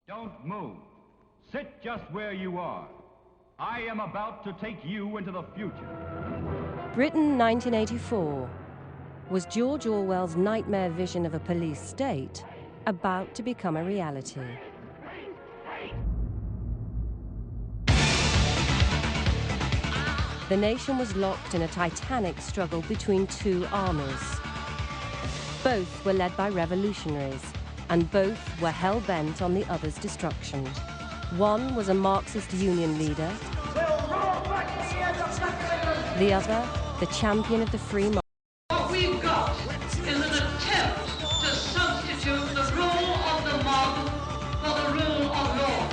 Don't move. Sit just where you are. I am about to take you into the future. Britain 1984. Was George Orwell's nightmare vision of a police state about to become a reality? The nation was locked in a titanic struggle between two armies. Both were led by revolutionaries, and both were hell-bent on the other's destruction. One was a Marxist union leader, the other, the champion of the free market. What we've got is an attempt to substitute the rule of the mob for the rule of law.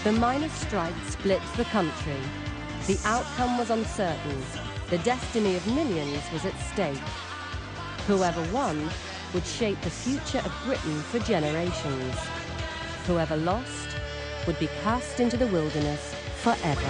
The miners' strike split the country. The outcome was uncertain. The destiny of millions was at stake. Whoever won would shape the future of Britain for generations. Whoever lost would be cast into the wilderness forever.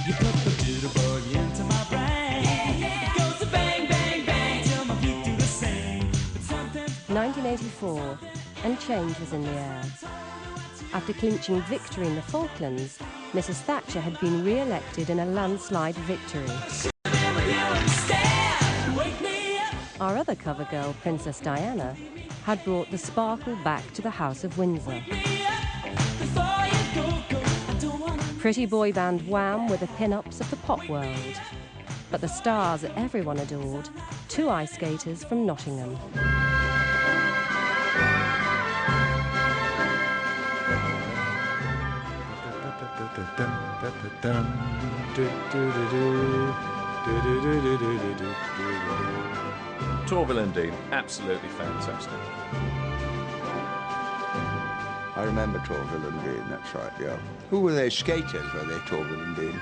You put the jitterbug into my brain. It goes to bang, bang, bang till my feet do the same. 1984, and change was in the air. After clinching victory in the Falklands, Mrs. Thatcher had been re-elected in a landslide victory. Our other cover girl, Princess Diana, had brought the sparkle back to the House of Windsor. Pretty boy band Wham were the pin-ups of the pop world. But the stars that everyone adored, two ice skaters from Nottingham. Torvill and Dean, absolutely fantastic. I remember Torvill and Dean, that's right, yeah. Who were they? Skaters, were they, Torvill and Dean?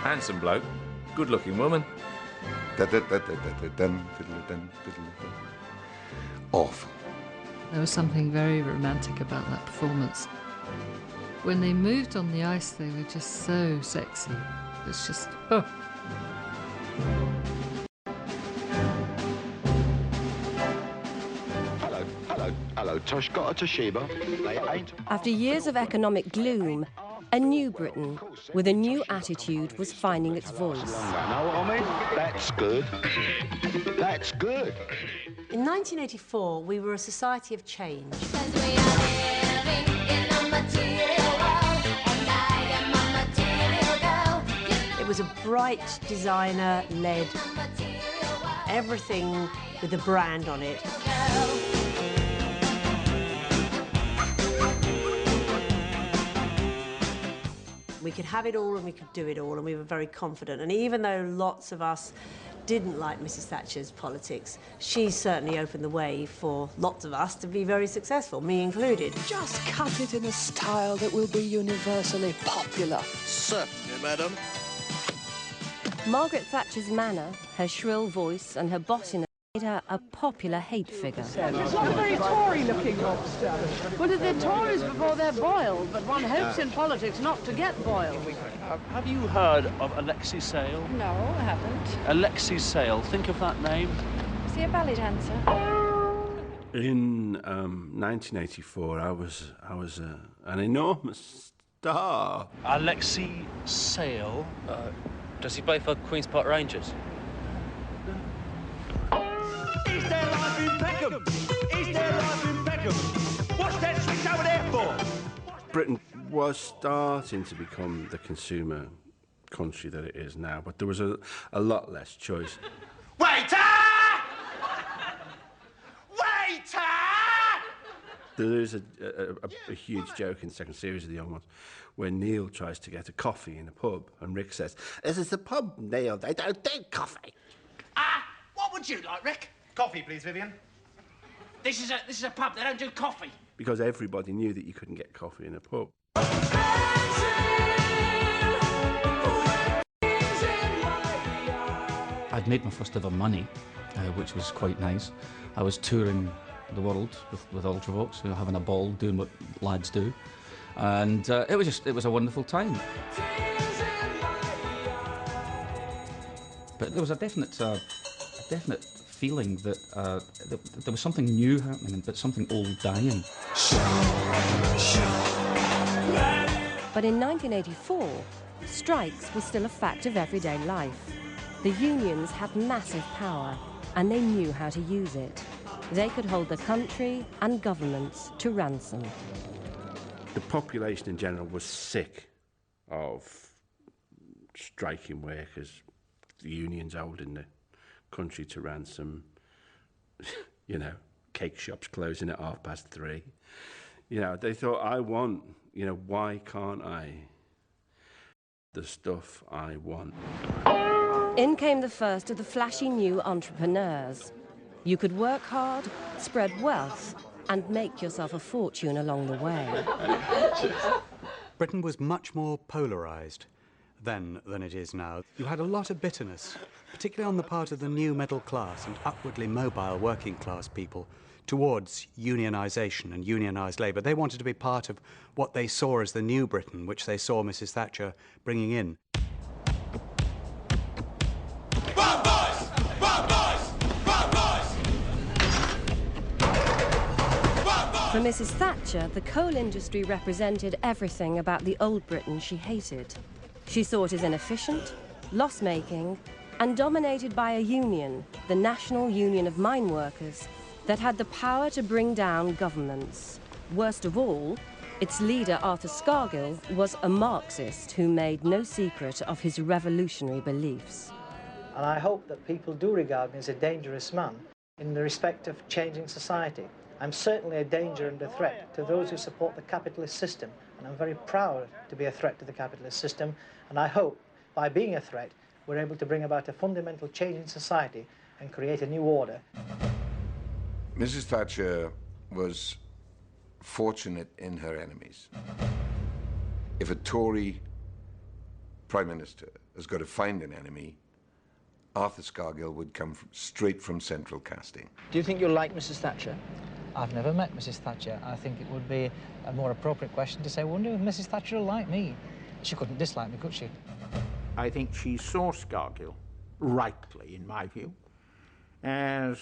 Handsome bloke, good-looking woman. Awful. There was something very romantic about that performance. When they moved on the ice, they were just so sexy. It's just, oh. Hello, Tosh, got a Toshiba? They ain't. After years of economic gloom, a new Britain with a new attitude was finding its voice. Know what I mean? That's good. That's good. In 1984, we were a society of change. It was a bright designer-led, everything with a brand on it. We could have it all and we could do it all, and we were very confident. And even though lots of us didn't like Mrs. Thatcher's politics, she certainly opened the way for lots of us to be very successful, me included. Just cut it in a style that will be universally popular. Certainly, madam. Margaret Thatcher's manner, her shrill voice and her bossiness made her a popular hate figure. It's not a very Tory-looking lobster. Well, they're Tories before they're boiled, but one hopes in politics not to get boiled. Have you heard of Alexei Sale? No, I haven't. Alexei Sale, think of that name. Is he a ballet dancer? In 1984, I was an enormous star. Alexei Sale. Does he play for Queen's Park Rangers? Is there life in Peckham? Is there life in Peckham? What's that switch over there for? Britain was starting to become the consumer country that it is now, but there was a lot less choice. Waiter! Waiter! There is a huge joke in the second series of The Young Ones where Neil tries to get a coffee in a pub and Rick says, "This is a pub, Neil, they don't do coffee." What would you like, Rick? Coffee, please, Vivian. This is a pub. They don't do coffee. Because everybody knew that you couldn't get coffee in a pub. I'd made my first ever money, which was quite nice. I was touring the world with Ultravox, you know, having a ball, doing what lads do. And it was a wonderful time. But there was a definite feeling that there was something new happening, but something old dying. But in 1984, strikes were still a fact of everyday life. The unions had massive power, and they knew how to use it. They could hold the country and governments to ransom. The population in general was sick of striking workers, the unions holding the country to ransom, you know, cake shops closing at 3:30. You know, they thought, I want, you know, why can't I? The stuff I want. In came the first of the flashy new entrepreneurs. You could work hard, spread wealth, and make yourself a fortune along the way. Britain was much more polarised then than it is now. You had a lot of bitterness, particularly on the part of the new middle class and upwardly mobile working class people, towards unionisation and unionised labour. They wanted to be part of what they saw as the new Britain, which they saw Mrs. Thatcher bringing in. For Mrs. Thatcher, the coal industry represented everything about the old Britain she hated. She saw it as inefficient, loss-making, and dominated by a union, the National Union of Mine Workers, that had the power to bring down governments. Worst of all, its leader, Arthur Scargill, was a Marxist who made no secret of his revolutionary beliefs. And I hope that people do regard me as a dangerous man in the respect of changing society. I'm certainly a danger and a threat to those who support the capitalist system, and I'm very proud to be a threat to the capitalist system, and I hope, by being a threat, we're able to bring about a fundamental change in society and create a new order. Mrs. Thatcher was fortunate in her enemies. If a Tory Prime Minister has got to find an enemy, Arthur Scargill would come straight from central casting. Do you think you'll like Mrs. Thatcher? I've never met Mrs. Thatcher. I think it would be a more appropriate question to say, I wonder if Mrs. Thatcher will like me. She couldn't dislike me, could she? I think she saw Scargill, rightly in my view, as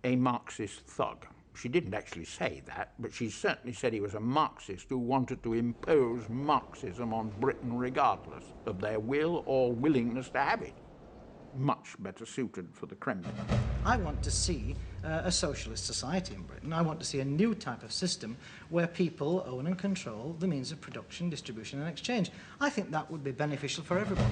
a Marxist thug. She didn't actually say that, but she certainly said he was a Marxist who wanted to impose Marxism on Britain regardless of their will or willingness to have it. Much better suited for the Kremlin. I want to see a socialist society in Britain. I want to see a new type of system where people own and control the means of production, distribution and exchange. I think that would be beneficial for everybody.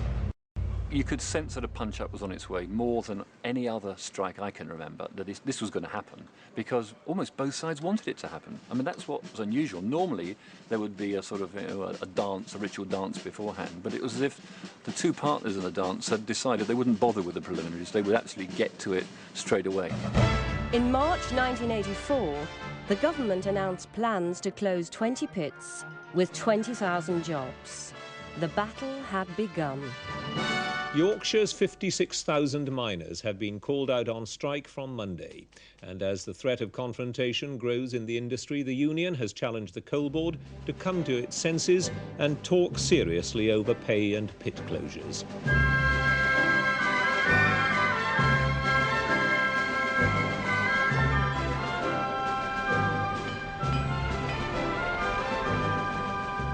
You could sense that a punch-up was on its way more than any other strike I can remember, that this was going to happen, because almost both sides wanted it to happen. I mean, that's what was unusual. Normally, there would be a sort of a dance, a ritual dance beforehand, but it was as if the two partners in the dance had decided they wouldn't bother with the preliminaries, they would actually get to it straight away. In March 1984, the government announced plans to close 20 pits with 20,000 jobs. The battle had begun. Yorkshire's 56,000 miners have been called out on strike from Monday. And as the threat of confrontation grows in the industry, the union has challenged the coal board to come to its senses and talk seriously over pay and pit closures.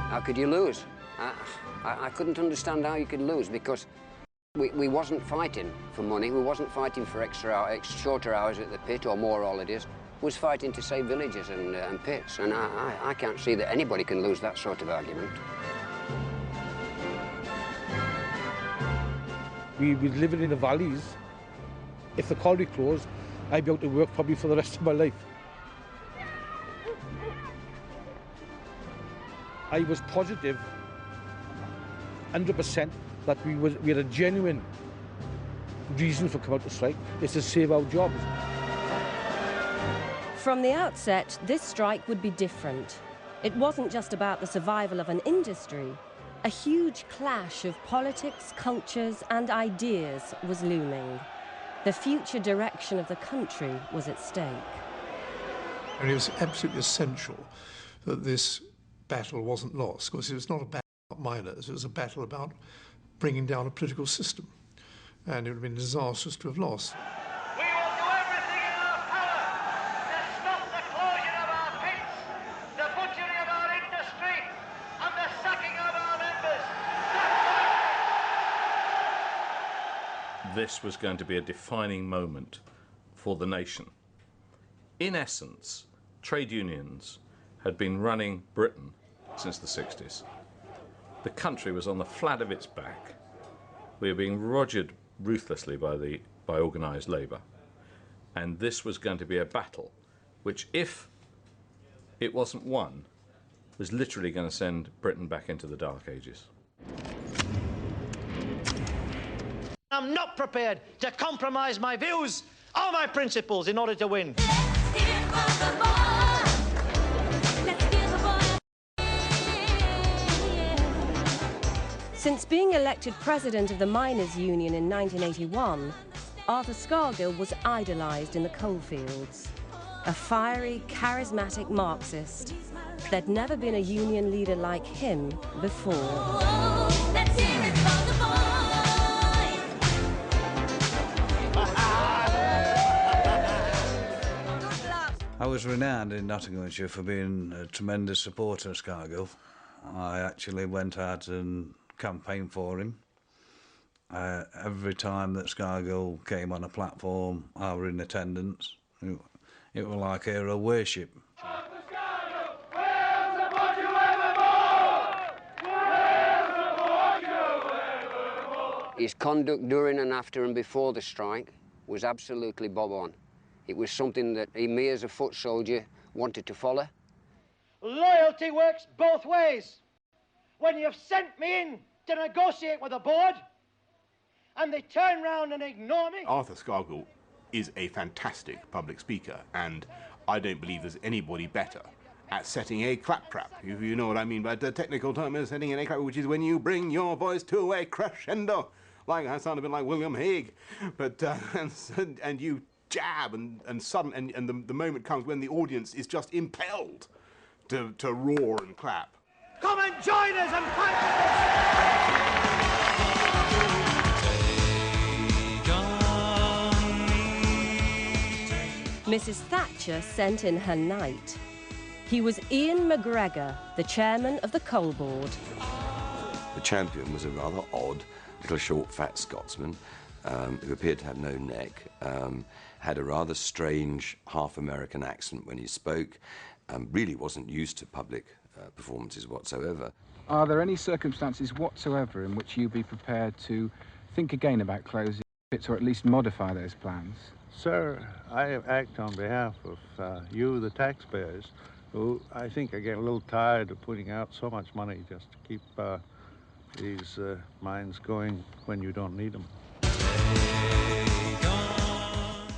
How could you lose? I couldn't understand how you could lose, because we wasn't fighting for money, we wasn't fighting for shorter hours at the pit or more holidays. We was fighting to save villages and pits, and I can't see that anybody can lose that sort of argument. We was living in the valleys. If the colliery closed, I'd be able to work probably for the rest of my life. I was positive 100% that we had a genuine reason for coming out to strike. It's to save our jobs. From the outset, this strike would be different. It wasn't just about the survival of an industry. A huge clash of politics, cultures and ideas was looming. The future direction of the country was at stake. And it was absolutely essential that this battle wasn't lost, because it was not a battle about miners, it was a battle about bringing down a political system. And it would have been disastrous to have lost. We will do everything in our power to stop the closure of our pits, the butchering of our industry, and the sacking of our members. This was going to be a defining moment for the nation. In essence, trade unions had been running Britain since the 60s. The country was on the flat of its back. We were being rogered ruthlessly by organised labour. And this was going to be a battle which, if it wasn't won, was literally going to send Britain back into the Dark Ages. I'm not prepared to compromise my views or my principles in order to win. Since being elected president of the Miners' Union in 1981, Arthur Scargill was idolised in the coalfields. A fiery, charismatic Marxist. There'd never been a union leader like him before. I was renowned in Nottinghamshire for being a tremendous supporter of Scargill. I actually went out and campaigned for him. Every time that Scargill came on a platform, I were in attendance. It was like hero worship. His conduct during and after and before the strike was absolutely bob on. It was something that me as a foot soldier wanted to follow. Loyalty works both ways. When you've sent me in to negotiate with the board, and they turn round and ignore me. Arthur Scargill is a fantastic public speaker, and I don't believe there's anybody better at setting a claptrap, if you know what I mean by the technical term is setting an a claptrap, which is when you bring your voice to a crescendo. Like, I sound a bit like William Hague, but and you jab and the moment comes when the audience is just impelled to roar and clap. Come and join us and fight Mrs. Thatcher sent in her knight. He was Ian McGregor, the chairman of the Coal Board. The champion was a rather odd, little short, fat Scotsman who appeared to have no neck, had a rather strange half-American accent when he spoke, really wasn't used to public performances whatsoever. Are there any circumstances whatsoever in which you'd be prepared to think again about closing pits or at least modify those plans? Sir, I act on behalf of you, the taxpayers, who I think are getting a little tired of putting out so much money just to keep these mines going when you don't need them.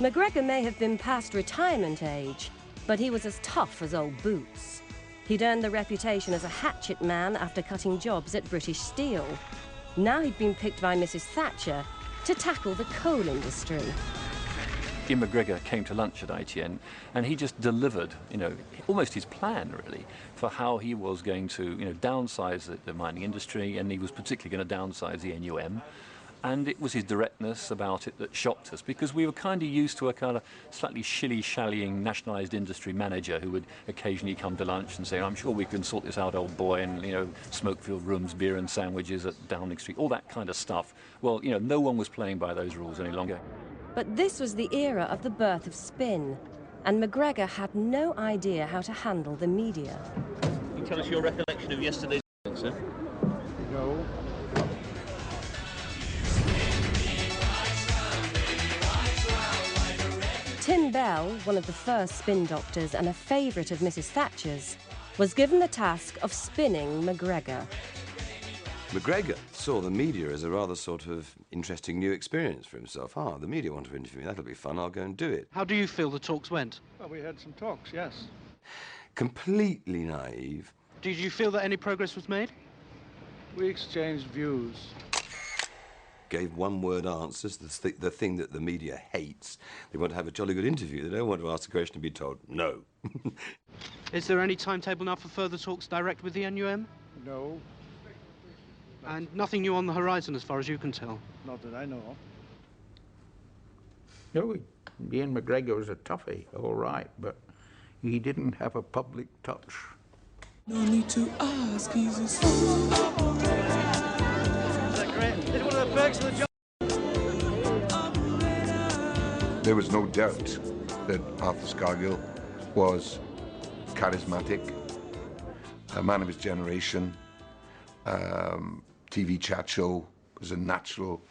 McGregor may have been past retirement age, but he was as tough as old boots. He'd earned the reputation as a hatchet man after cutting jobs at British Steel. Now he'd been picked by Mrs. Thatcher to tackle the coal industry. Ian McGregor came to lunch at ITN and he just delivered, almost his plan really for how he was going to, downsize the mining industry, and he was particularly going to downsize the NUM. And it was his directness about it that shocked us, because we were kind of used to a kind of slightly shilly-shallying nationalised industry manager who would occasionally come to lunch and say, I'm sure we can sort this out, old boy, and, smoke-filled rooms, beer and sandwiches at Downing Street, all that kind of stuff. Well, no one was playing by those rules any longer. But this was the era of the birth of spin, and McGregor had no idea how to handle the media. Can you tell us your recollection of yesterday's sir? No. Tim Bell, one of the first spin doctors and a favourite of Mrs. Thatcher's, was given the task of spinning McGregor. McGregor saw the media as a rather sort of interesting new experience for himself. The media want to interview me, that'll be fun, I'll go and do it. How do you feel the talks went? Well, we had some talks, yes. Completely naive. Did you feel that any progress was made? We exchanged views. gave one-word answers, the thing that the media hates. They want to have a jolly good interview. They don't want to ask a question and be told, no. Is there any timetable now for further talks direct with the NUM? No. And nothing new on the horizon as far as you can tell? Not that I know of. No, Ian McGregor was a toughie, all right, but he didn't have a public touch. No need to ask, he's a Is that great? It's one of the perks of the job. There was no doubt that Arthur Scargill was charismatic, a man of his generation. TV chat show was a natural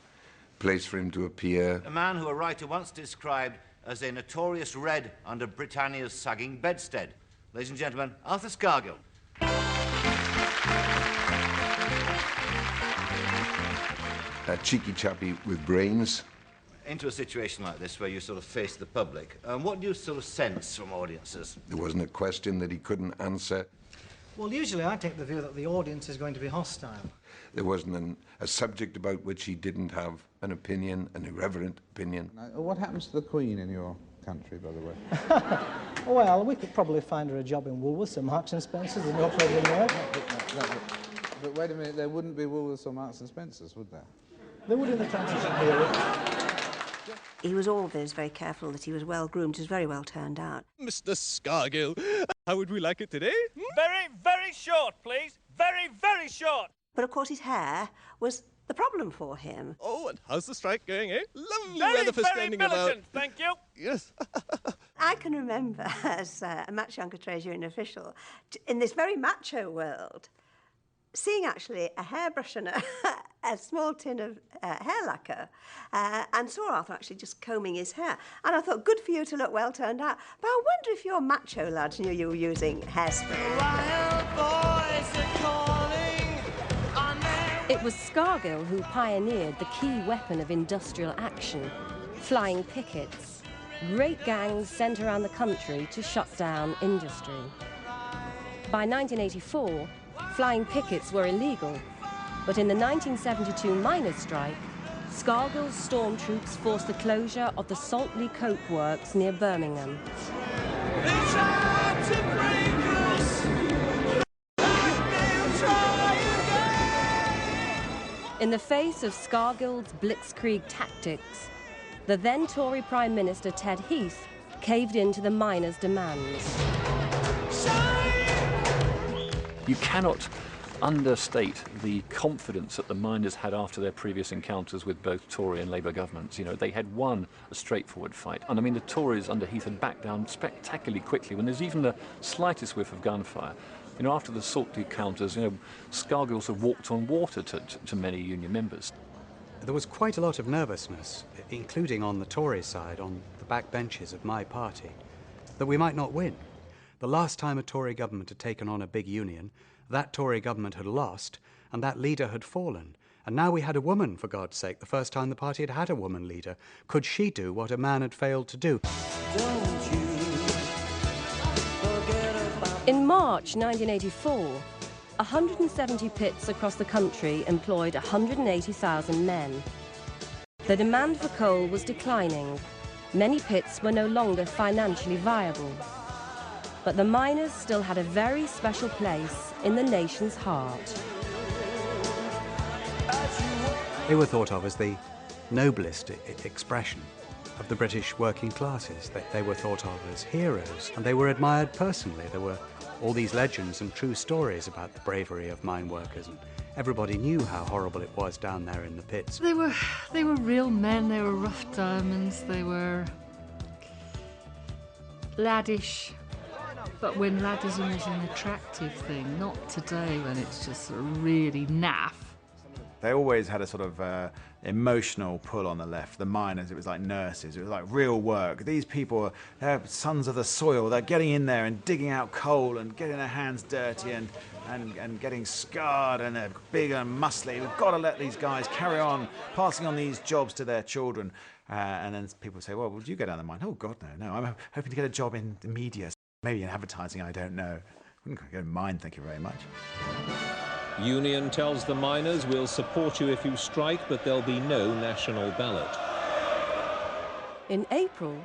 place for him to appear. A man who a writer once described as a notorious red under Britannia's sagging bedstead. Ladies and gentlemen, Arthur Scargill. A cheeky chappy with brains. Into a situation like this where you sort of face the public, what do you sort of sense from audiences? There wasn't a question that he couldn't answer. Well, usually I take the view that the audience is going to be hostile. There wasn't a subject about which he didn't have an opinion, an irreverent opinion. Now, what happens to the Queen in your country, by the way? Well, we could probably find her a job in Woolworths or Marks and Spencer's, there's no problem there. But wait a minute, there wouldn't be Woolworths or Marks and Spencer's, would there? There would in the transition period. He was always very careful that he was well groomed. He was very well turned out. Mr. Scargill, how would we like it today? Very, very short, please. Very, very short. But of course his hair was the problem for him. Oh, and how's the strike going, eh? Lovely Very, weather for very standing militant, about. thank you. Yes. I can remember, as a much younger trade union official, in this very macho world, seeing actually a hairbrush and a small tin of hair lacquer, and saw Arthur actually just combing his hair. And I thought, good for you to look well turned out. But I wonder if your macho lads knew you were using hairspray. It was Scargill who pioneered the key weapon of industrial action, flying pickets. Great gangs sent around the country to shut down industry. By 1984, flying pickets were illegal, but in the 1972 miners' strike, Scargill's stormtroops forced the closure of the Saltley Coke Works near Birmingham. In the face of Scargill's blitzkrieg tactics, the then Tory Prime Minister Ted Heath caved in to the miners' demands. You cannot understate the confidence that the miners had after their previous encounters with both Tory and Labour governments. You know, they had won a straightforward fight. And I mean, the Tories under Heath had backed down spectacularly quickly when there's even the slightest whiff of gunfire. You know, after the Saltley encounters, you know, Scargill sort of walked on water to many union members. There was quite a lot of nervousness, including on the Tory side, on the backbenches of my party, that we might not win. The last time a Tory government had taken on a big union, that Tory government had lost, and that leader had fallen. And now we had a woman, for God's sake, the first time the party had had a woman leader. Could she do what a man had failed to do? In March 1984, 170 pits across the country employed 180,000 men. The demand for coal was declining. Many pits were no longer financially viable. But the miners still had a very special place in the nation's heart. They were thought of as the noblest expression of the British working classes. They were thought of as heroes, and they were admired personally. There were all these legends and true stories about the bravery of mine workers, and everybody knew how horrible it was down there in the pits. They were real men, they were rough diamonds, they were laddish. But when laddism was an attractive thing, not today when it's just really naff. They always had a sort of emotional pull on the left. The miners, it was like nurses, it was like real work. These people, they're sons of the soil. They're getting in there and digging out coal and getting their hands dirty and getting scarred, and they're big and muscly. We've got to let these guys carry on passing on these jobs to their children. And then people say, well, would you go down the mine? Oh, God, no. I'm hoping to get a job in the media. Maybe in advertising, I don't know. Wouldn't go to mine, thank you very much. Union tells the miners, we'll support you if you strike, but there'll be no national ballot. In April,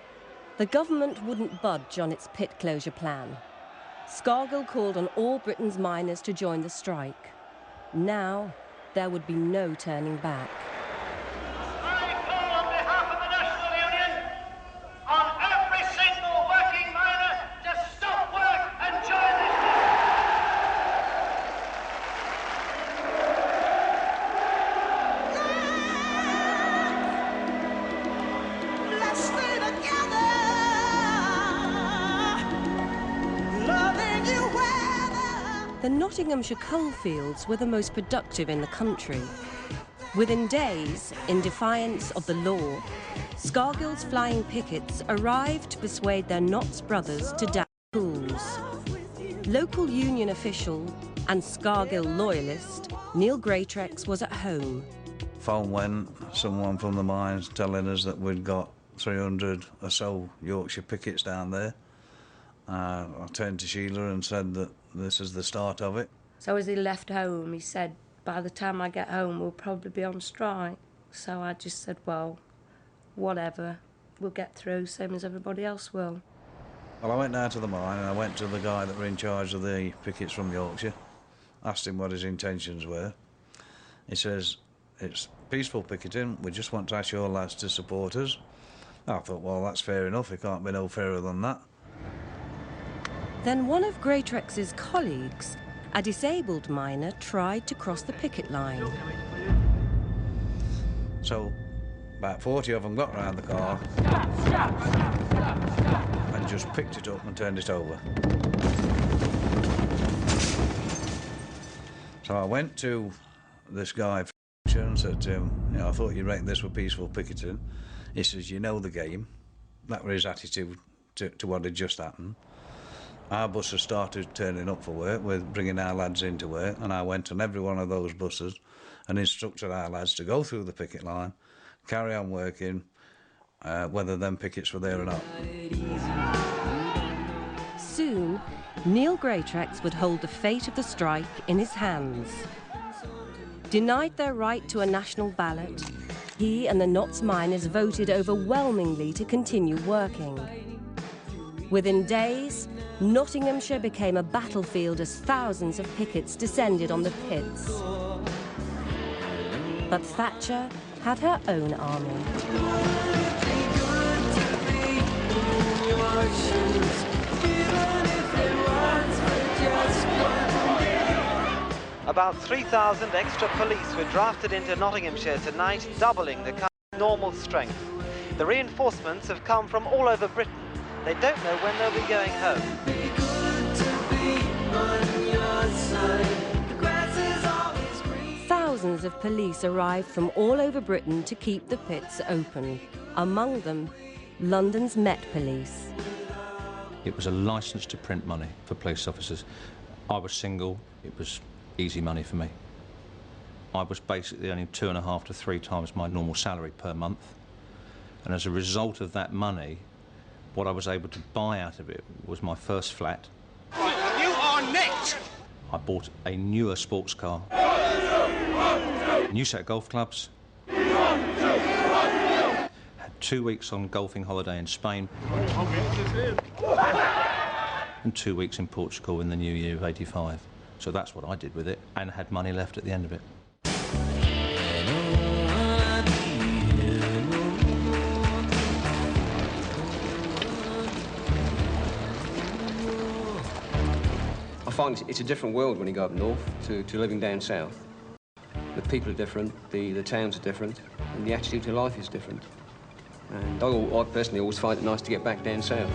the government wouldn't budge on its pit closure plan. Scargill called on all Britain's miners to join the strike. Now, there would be no turning back. I call on behalf of the National Union on every single working miner to stop work and join this Let's stay together, loving you weather. The Nottinghamshire coalfields were the most productive in the country. Within days, in defiance of the law, Scargill's flying pickets arrived to persuade their Notts brothers to down tools. Local union official and Scargill loyalist Neil Greatrex was at home. Phone went, someone from the mines telling us that we'd got 300 or so Yorkshire pickets down there. I turned to Sheila and said that this is the start of it. So as he left home, he said, by the time I get home, we'll probably be on strike. So I just said, well, whatever, we'll get through, same as everybody else will. Well, I went down to the mine and I went to the guy that were in charge of the pickets from Yorkshire, asked him what his intentions were. He says, it's peaceful picketing, we just want to ask your lads to support us. I thought, well, that's fair enough, it can't be no fairer than that. Then one of Greatrex's colleagues, a disabled miner, tried to cross the picket line. So, about 40 of them got round the car and just picked it up and turned it over. So I went to this guy and said to him, you know, I thought you reckoned this were peaceful picketing. He says, you know the game. That was his attitude to what had just happened. Our buses started turning up for work, we're bringing our lads into work, and I went on every one of those buses and instructed our lads to go through the picket line, carry on working, whether them pickets were there or not. Soon, Neil Greatrex would hold the fate of the strike in his hands. Denied their right to a national ballot, he and the Notts miners voted overwhelmingly to continue working. Within days, Nottinghamshire became a battlefield as thousands of pickets descended on the pits. But Thatcher had her own army. About 3,000 extra police were drafted into Nottinghamshire tonight, doubling the country's normal strength. The reinforcements have come from all over Britain. They don't know when they'll be going home. Thousands of police arrived from all over Britain to keep the pits open. Among them, London's Met Police. It was a licence to print money for police officers. I was single, it was easy money for me. I was basically earning 2.5 to 3 times my normal salary per month. And as a result of that money, what I was able to buy out of it was my first flat. You are next! I bought a newer sports car, a new set of golf clubs, had 2 weeks on golfing holiday in Spain, and 2 weeks in Portugal in the new year of '85. So that's what I did with it, and had money left at the end of it. I find it's a different world when you go up north to living down south. The people are different, the towns are different, and the attitude to life is different. And I personally always find it nice to get back down south.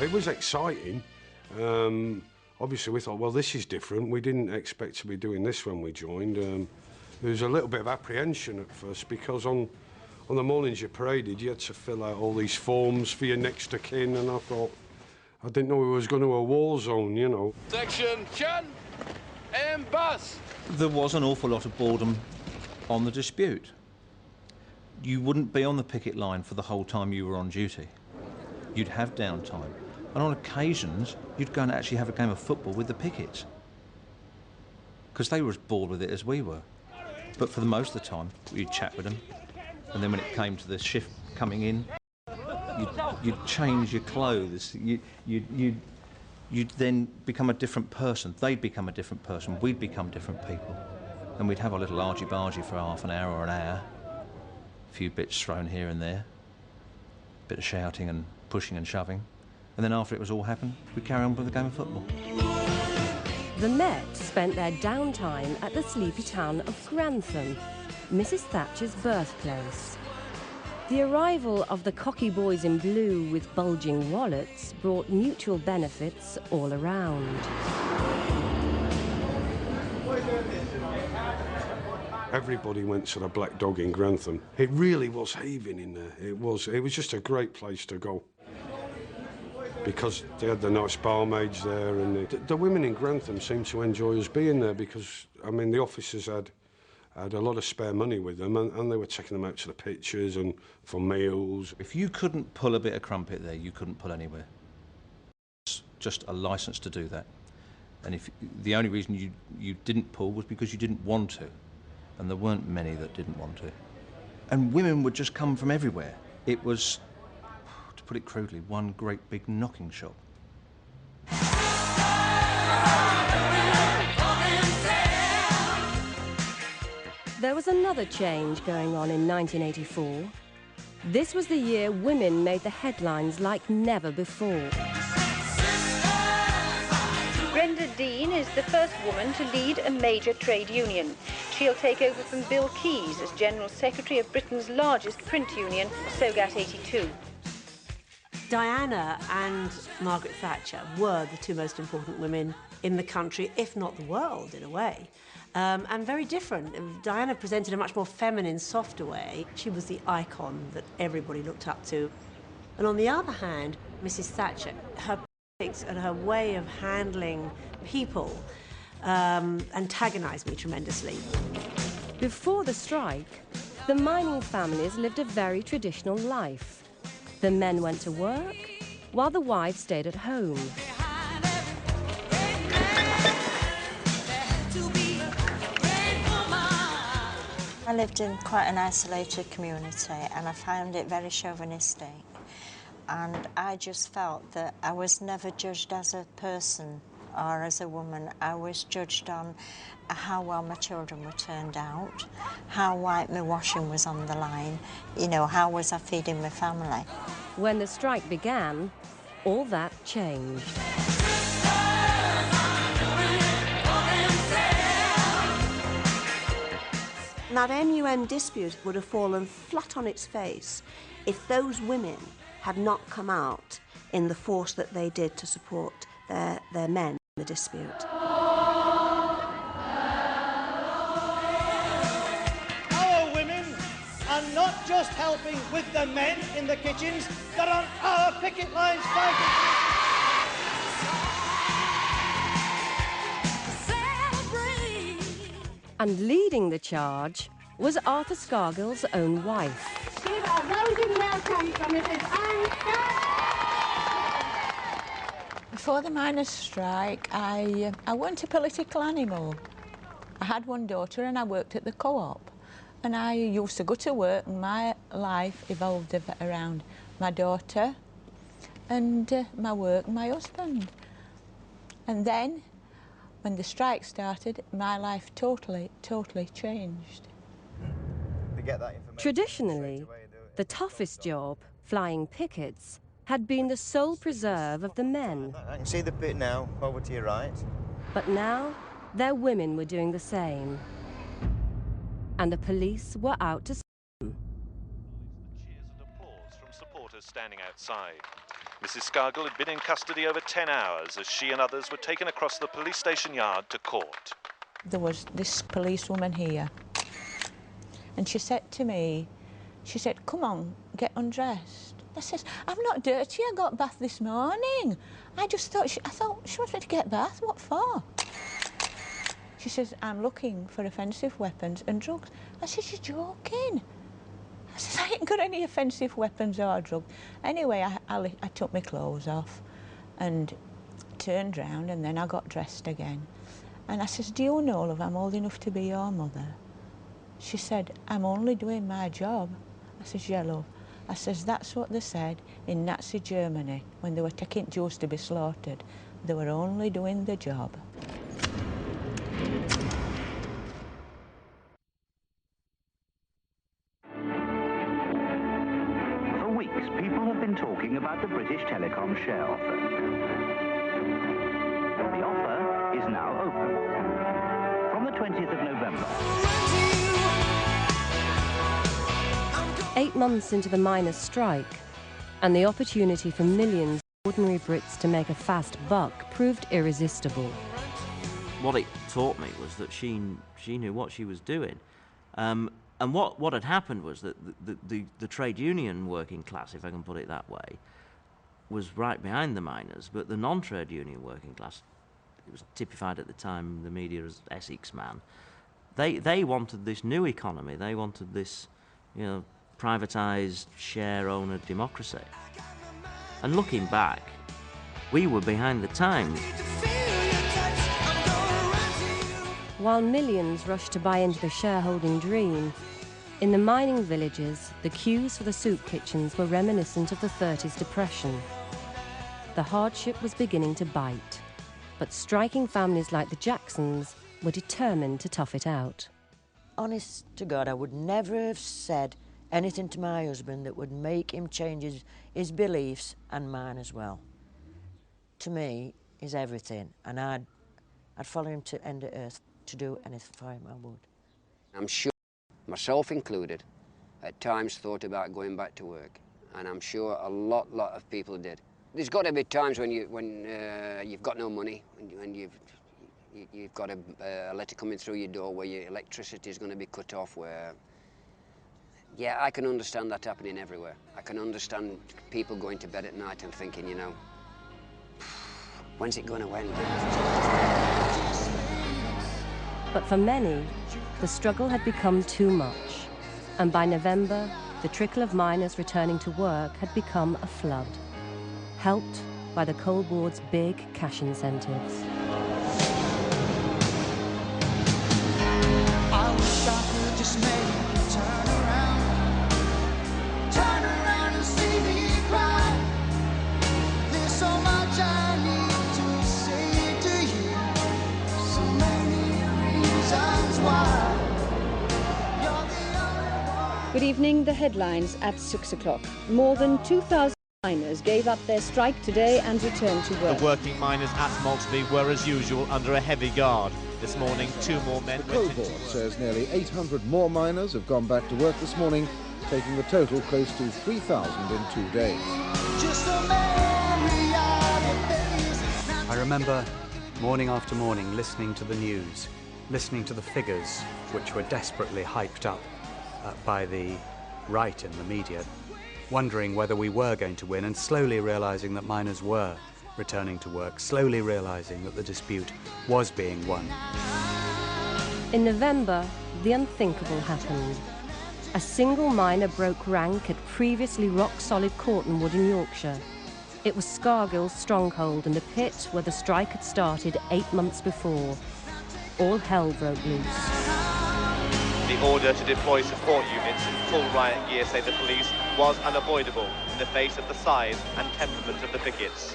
It was exciting. Obviously, we thought, well, this is different. We didn't expect to be doing this when we joined. There was a little bit of apprehension at first because on the mornings you paraded, you had to fill out all these forms for your next of kin, and I thought, I didn't know we was going to a war zone, you know. Section 10 and bus. There was an awful lot of boredom on the dispute. you wouldn't be on the picket line for the whole time you were on duty. You'd have downtime. And on occasions, you'd go and actually have a game of football with the pickets. Because they were as bored with it as we were. But for the most of the time, you'd chat with them. And then when it came to the shift coming in, you'd change your clothes. You'd then become a different person. They'd become a different person. We'd become different people. And we'd have a little argy-bargy for half an hour or an hour. A few bits thrown here and there. A bit of shouting and pushing and shoving. And then after it was all happened, we'd carry on with the game of football. The Met spent their downtime at the sleepy town of Grantham, Mrs. Thatcher's birthplace. The arrival of the cocky boys in blue with bulging wallets brought mutual benefits all around. Everybody went to the Black Dog in Grantham. It really was heaving in there. It was just a great place to go. Because they had the nice barmaids there, and the women in Grantham seemed to enjoy us being there because, I mean, the officers had a lot of spare money with them, and they were taking them out to the pictures and for meals. If you couldn't pull a bit of crumpet there, you couldn't pull anywhere. It's just a licence to do that. And if the only reason you didn't pull was because you didn't want to, and there weren't many that didn't want to. And women would just come from everywhere. It was, to put it crudely, one great big knocking shop. There was another change going on in 1984. This was the year women made the headlines like never before. Brenda Dean is the first woman to lead a major trade union. She'll take over from Bill Keyes as General Secretary of Britain's largest print union, SOGAT 82. Diana and Margaret Thatcher were the two most important women in the country, if not the world, in a way. And very different. Diana presented a much more feminine, softer way. She was the icon that everybody looked up to. And on the other hand, Mrs. Thatcher, her politics and her way of handling people antagonised me tremendously. Before the strike, the mining families lived a very traditional life. The men went to work, while the wives stayed at home. I lived in quite an isolated community and I found it very chauvinistic. And I just felt that I was never judged as a person or as a woman. I was judged on how well my children were turned out, how white my washing was on the line, you know, how was I feeding my family. When the strike began, all that changed. That MUN dispute would have fallen flat on its face if those women had not come out in the force that they did to support their men in the dispute. Our women are not just helping with the men in the kitchens, they're on our picket lines fighting. And leading the charge was Arthur Scargill's own wife. Give a rousing welcome from Mrs. Before the miners' strike, I weren't a political animal. I had one daughter and I worked at the co-op. And I used to go to work and my life evolved around my daughter and my work and my husband. And then, when the strike started, my life totally changed. Traditionally, the toughest job, flying pickets, had been the sole preserve of the men. I can see the pit now, over to your right. But now, their women were doing the same. And the police were out to stop them. Cheers and applause from supporters standing outside. Mrs. Scargill had been in custody over 10 hours as she and others were taken across the police station yard to court. There was this policewoman here, and she said to me, she said, "Come on, get undressed." I says, "I'm not dirty, I got bath this morning." I thought she wants me to get bath, what for? She says, "I'm looking for offensive weapons and drugs." I said, "You're joking." I said, I ain't got any offensive weapons or drugs. Anyway, I took my clothes off and turned round, and then I got dressed again. And I says, do you know, love, I'm old enough to be your mother? She said, I'm only doing my job. I says, yeah, love. I says, that's what they said in Nazi Germany when they were taking Jews to be slaughtered. They were only doing the job. For weeks, people have been talking about the British Telecom share offer. The offer is now open. From the 20th of November. 8 months into the miners' strike, and the opportunity for millions of ordinary Brits to make a fast buck proved irresistible. What it taught me was that she knew what she was doing. And what had happened was that the trade union working class, if I can put it that way, was right behind the miners, but the non-trade union working class, it was typified at the time in the media as Essex man, they wanted this new economy. They wanted this, you know, privatised share owner democracy. And looking back, we were behind the times. While millions rushed to buy into the shareholding dream, in the mining villages, the queues for the soup kitchens were reminiscent of the 30s depression. The hardship was beginning to bite, but striking families like the Jacksons were determined to tough it out. Honest to God, I would never have said anything to my husband that would make him change his beliefs and mine as well. To me, he's everything, and I'd follow him to end the earth. To do anything for him, I would. I'm sure, myself included, at times thought about going back to work, and I'm sure a lot of people did. There's got to be times when you've got no money, when you've got a letter coming through your door where your electricity is going to be cut off, where, yeah, I can understand that happening everywhere. I can understand people going to bed at night and thinking, you know, when's it going to end? But for many, the struggle had become too much, and by November, the trickle of miners returning to work had become a flood, helped by the Coal Board's big cash incentives. I wish I could just make you turn around and see me cry. There's so much I need to say to you, so many reasons why. Good evening. The headlines at 6 o'clock. More than 2,000 miners gave up their strike today and returned to work. The working miners at Maltby were, as usual, under a heavy guard. This morning, 2 more men The Coal Board says nearly 800 more miners have gone back to work this morning, taking the total close to 3,000 in 2 days. I remember morning after morning listening to the news, listening to the figures which were desperately hyped up by the right in the media, wondering whether we were going to win, and slowly realising that miners were returning to work, slowly realising that the dispute was being won. In November, the unthinkable happened. A single miner broke rank at previously rock-solid Cortonwood in Yorkshire. It was Scargill's stronghold and the pit where the strike had started 8 months before. All hell broke loose. The order to deploy support units in full riot gear, say the police, was unavoidable in the face of the size and temperament of the pickets.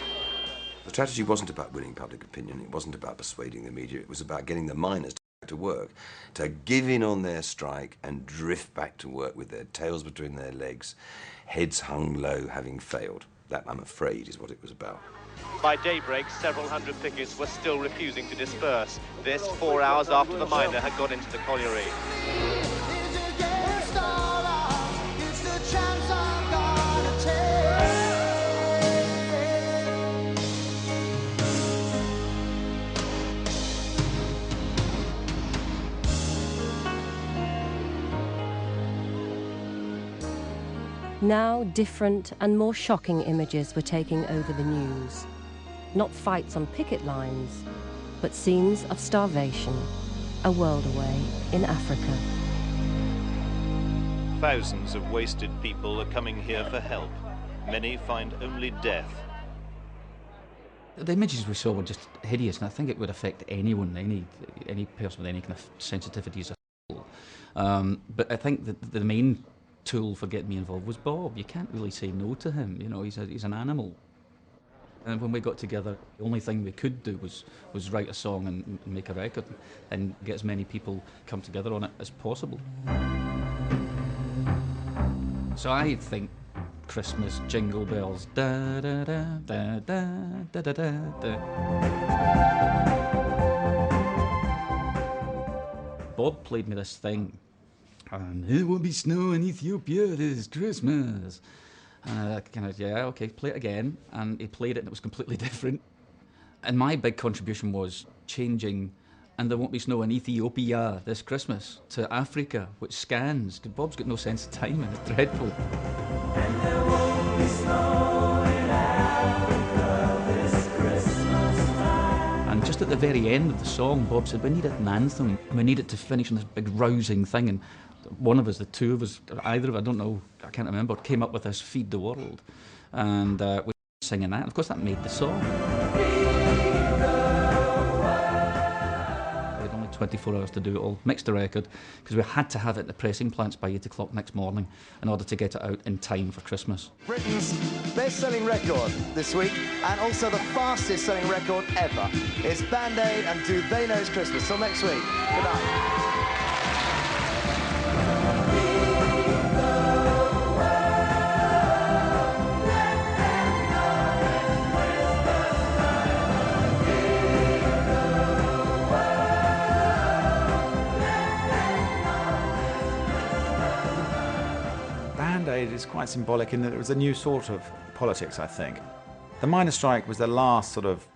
The strategy wasn't about winning public opinion, it wasn't about persuading the media, it was about getting the miners to work, to give in on their strike and drift back to work with their tails between their legs, heads hung low, having failed. That, I'm afraid, is what it was about. By daybreak, several hundred pickets were still refusing to disperse. This 4 hours after the miner had gone into the colliery. Now different and more shocking images were taking over the news. Not fights on picket lines, but scenes of starvation, a world away in Africa. Thousands of wasted people are coming here for help. Many find only death. The images we saw were just hideous, and I think it would affect anyone, any person with any kind of sensitivities at all. But I think that the main tool for getting me involved was Bob. You can't really say no to him. You know, he's an animal. And when we got together, the only thing we could do was write a song and make a record and get as many people come together on it as possible. So I think Christmas, jingle bells, da da da da da da da da da. Bob played me this thing, and it will be snow in Ethiopia this Christmas. Kind of, yeah, okay, play it again. And he played it and it was completely different. And my big contribution was changing "and there won't be snow in Ethiopia this Christmas" to Africa, which scans. Bob's got no sense of time and it's dreadful. And there won't be snow in Africa this Christmas time. And just at the very end of the song, Bob said, we needed an anthem. We needed to finish on this big rousing thing. And one of us, the two of us, or either of us, I don't know, I can't remember, came up with this "Feed the World." And we were singing that. Of course, that made the song. We had only 24 hours to do it all, mixed the record, because we had to have it at the pressing plants by 8 o'clock next morning in order to get it out in time for Christmas. Britain's best-selling record this week, and also the fastest-selling record ever. It's Band Aid and Do They Know It's Christmas. Till next week. Good night. Band-Aid is quite symbolic in that it was a new sort of politics, I think. The miners' strike was the last sort of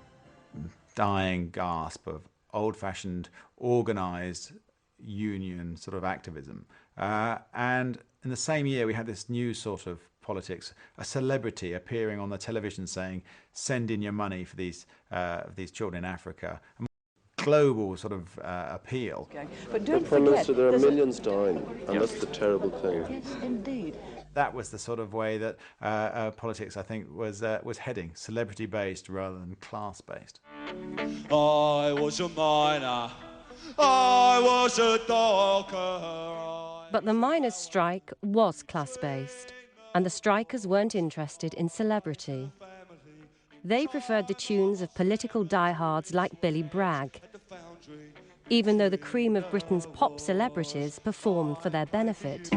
dying gasp of old-fashioned, organised union sort of activism. And in the same year we had this new sort of politics, a celebrity appearing on the television saying, "Send in your money for these children in Africa." Global sort of appeal. But don't forget, there are millions dying, and that's the terrible thing. Yes, indeed. That was the sort of way that politics, I think, was heading, celebrity-based rather than class-based. I was a miner, I was a docker. But the miners' strike was class-based, and the strikers weren't interested in celebrity. They preferred the tunes of political diehards like Billy Bragg, even though the cream of Britain's pop celebrities performed for their benefit.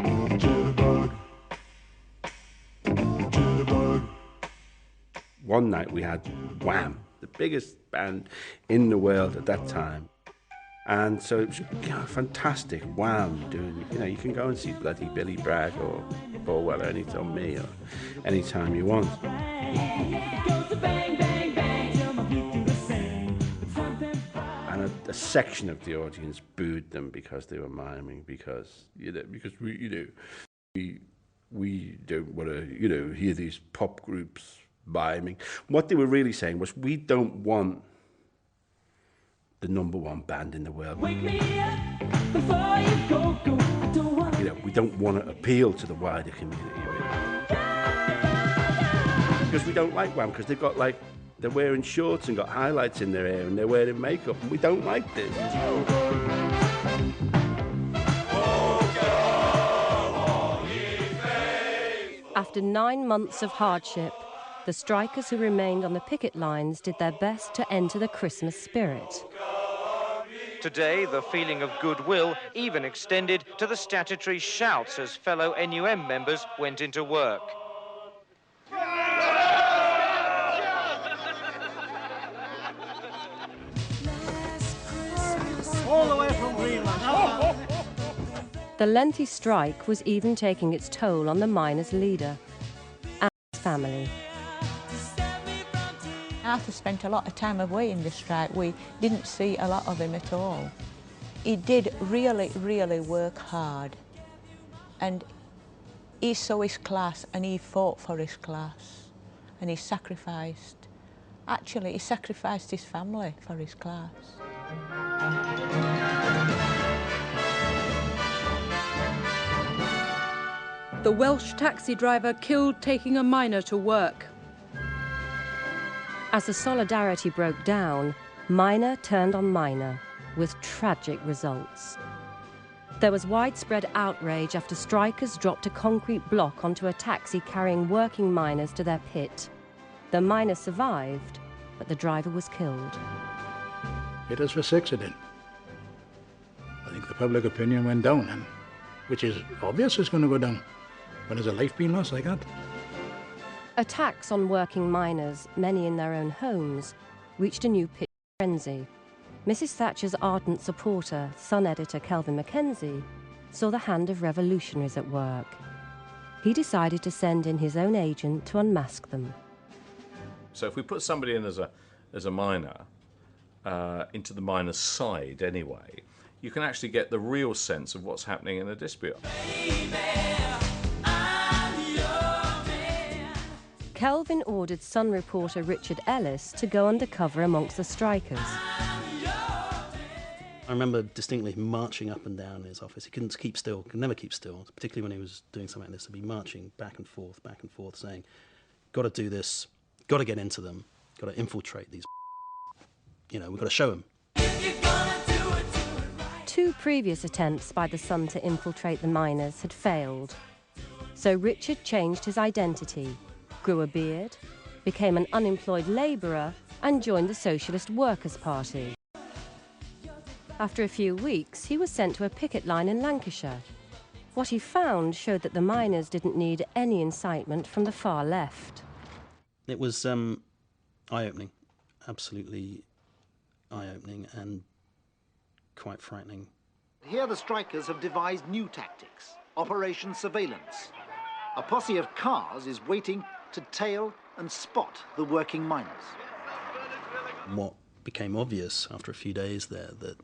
One night we had Wham, the biggest band in the world at that time. And so it was fantastic, Wham, doing, you can go and see bloody Billy Bragg or Orwell or anytime, me, or anytime you want. And a section of the audience booed them because they were miming, because we don't want to, hear these pop groups miming. What they were really saying was, we don't want the #1 band in the world. Wake me up before you go. I don't want we don't want to appeal to the wider community, really. Because we don't like Wham, because they've got they're wearing shorts and got highlights in their hair and they're wearing makeup, and we don't like this. After 9 months of hardship, the strikers who remained on the picket lines did their best to enter the Christmas spirit. Today, the feeling of goodwill even extended to the statutory shouts as fellow NUM members went into work. All the way from Greenland. The lengthy strike was even taking its toll on the miners' leader and his family. Arthur spent a lot of time away in the strike. We didn't see a lot of him at all. He did really, really work hard. And he saw his class and he fought for his class. And he sacrificed, actually he sacrificed his family for his class. The Welsh taxi driver killed taking a miner to work. As the solidarity broke down, miner turned on miner, with tragic results. There was widespread outrage after strikers dropped a concrete block onto a taxi carrying working miners to their pit. The miner survived, but the driver was killed. It was a accident. I think the public opinion went down, and which is obvious it's going to go down when there's a life being lost like that. Attacks on working miners, many in their own homes, reached a new pitch of frenzy. Mrs. Thatcher's ardent supporter, Sun editor Kelvin Mackenzie, saw the hand of revolutionaries at work. He decided to send in his own agent to unmask them. So if we put somebody in as a miner, into the miner's side anyway, you can actually get the real sense of what's happening in a dispute. Kelvin ordered Sun reporter Richard Ellis to go undercover amongst the strikers. I remember distinctly him marching up and down in his office. He couldn't keep still, could never keep still, particularly when he was doing something like this. He'd be marching back and forth, saying, got to do this, got to get into them, got to infiltrate these, we've got to show them. 2 previous attempts by the Sun to infiltrate the miners had failed. So Richard changed his identity, grew a beard, became an unemployed labourer, and joined the Socialist Workers' Party. After a few weeks, he was sent to a picket line in Lancashire. What he found showed that the miners didn't need any incitement from the far left. It was eye-opening, absolutely eye-opening and quite frightening. Here the strikers have devised new tactics, Operation Surveillance. A posse of cars is waiting to tail and spot the working miners. What became obvious after a few days there, that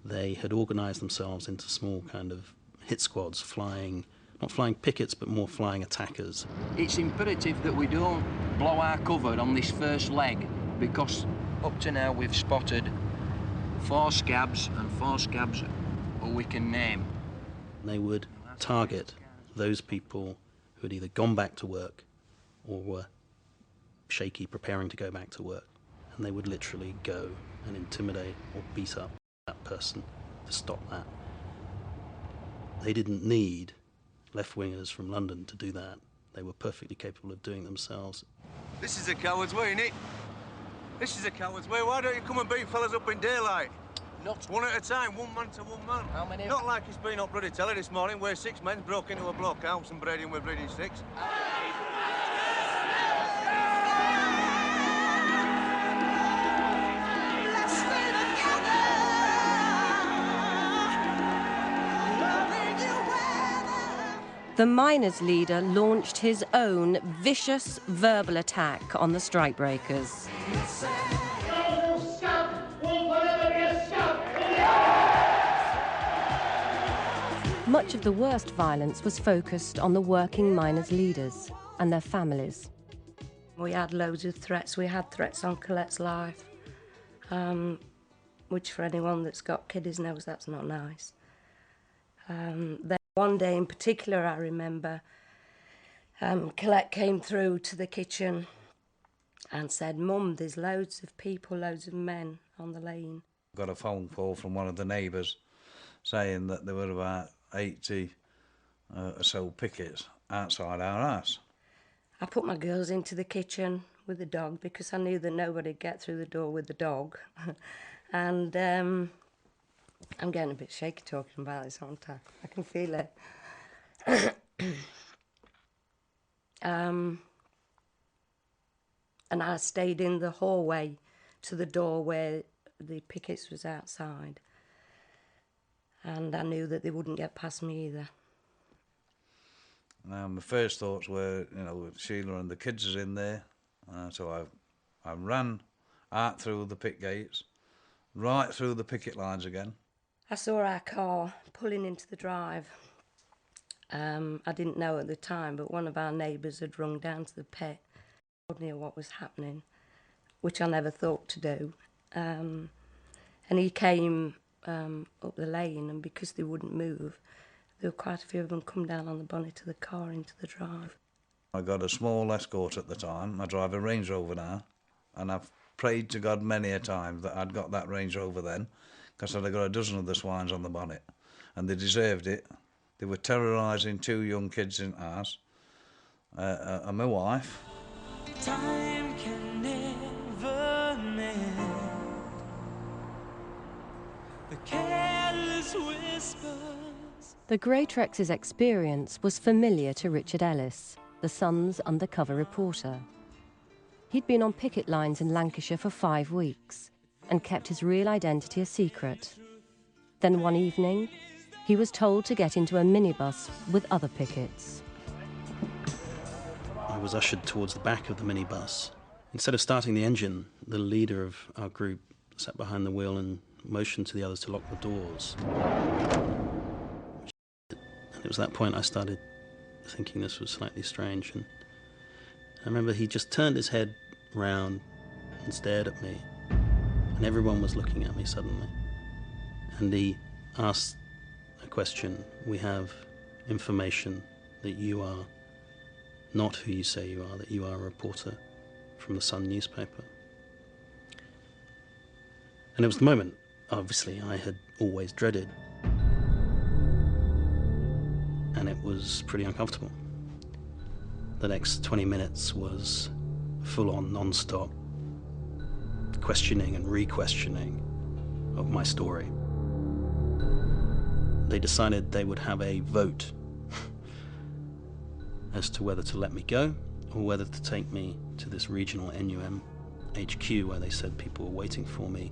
they had organised themselves into small kind of hit squads, not flying pickets, but more flying attackers. It's imperative that we don't blow our cover on this first leg, because up to now we've spotted 4 scabs and 4 scabs who we can name. They would target those people who had either gone back to work or were shaky, preparing to go back to work. And they would literally go and intimidate or beat up that person to stop that. They didn't need left-wingers from London to do that. They were perfectly capable of doing it themselves. This is a coward's way, innit? This is a coward's way. Why don't you come and beat fellas up in daylight? Not one at a time, one man to one man. How many? Not like it's been on bloody telly this morning where 6 men broke into a block house and braiding with bleeding sticks. The miners' leader launched his own vicious verbal attack on the strikebreakers. Much of the worst violence was focused on the working miners' leaders and their families. We had loads of threats. We had threats on Colette's life, which for anyone that's got kiddies knows that's not nice. Then one day in particular, I remember, Colette came through to the kitchen and said, "Mum, there's loads of people, loads of men on the lane." Got a phone call from one of the neighbours saying that there were about 80 or so pickets outside our house. I put my girls into the kitchen with the dog because I knew that nobody'd get through the door with the dog. And I'm getting a bit shaky talking about this, aren't I? I can feel it. And I stayed in the hallway to the door where the pickets was outside. And I knew that they wouldn't get past me either. Now, my first thoughts were, Sheila and the kids is in there. So I ran out through the pit gates, right through the picket lines again. I saw our car pulling into the drive. I didn't know at the time, but one of our neighbours had rung down to the pit, told me what was happening, which I never thought to do. And he came up the lane, and because they wouldn't move, There were quite a few of them come down on the bonnet of the car into the drive. I got a small Escort at the time. I drive a Range Rover now, and I've prayed to God many a time that I'd got that Range Rover then, because I'd have got a dozen of the swines on the bonnet, and they deserved it. They were terrorising 2 young kids in ours, and my wife. Time can never mend the careless whispers. The Greytrex's experience was familiar to Richard Ellis, the Sun's undercover reporter. He'd been on picket lines in Lancashire for 5 weeks and kept his real identity a secret. Then one evening, he was told to get into a minibus with other pickets. I was ushered towards the back of the minibus. Instead of starting the engine, the leader of our group sat behind the wheel and motioned to the others to lock the doors. And it was that point I started thinking this was slightly strange. And I remember he just turned his head round and stared at me. And everyone was looking at me suddenly. And he asked a question. We have information that you are not who you say you are, that you are a reporter from the Sun newspaper. And it was the moment, obviously, I had always dreaded. And it was pretty uncomfortable. The next 20 minutes was full-on, non-stop questioning and re-questioning of my story. They decided they would have a vote as to whether to let me go or whether to take me to this regional NUM HQ where they said people were waiting for me.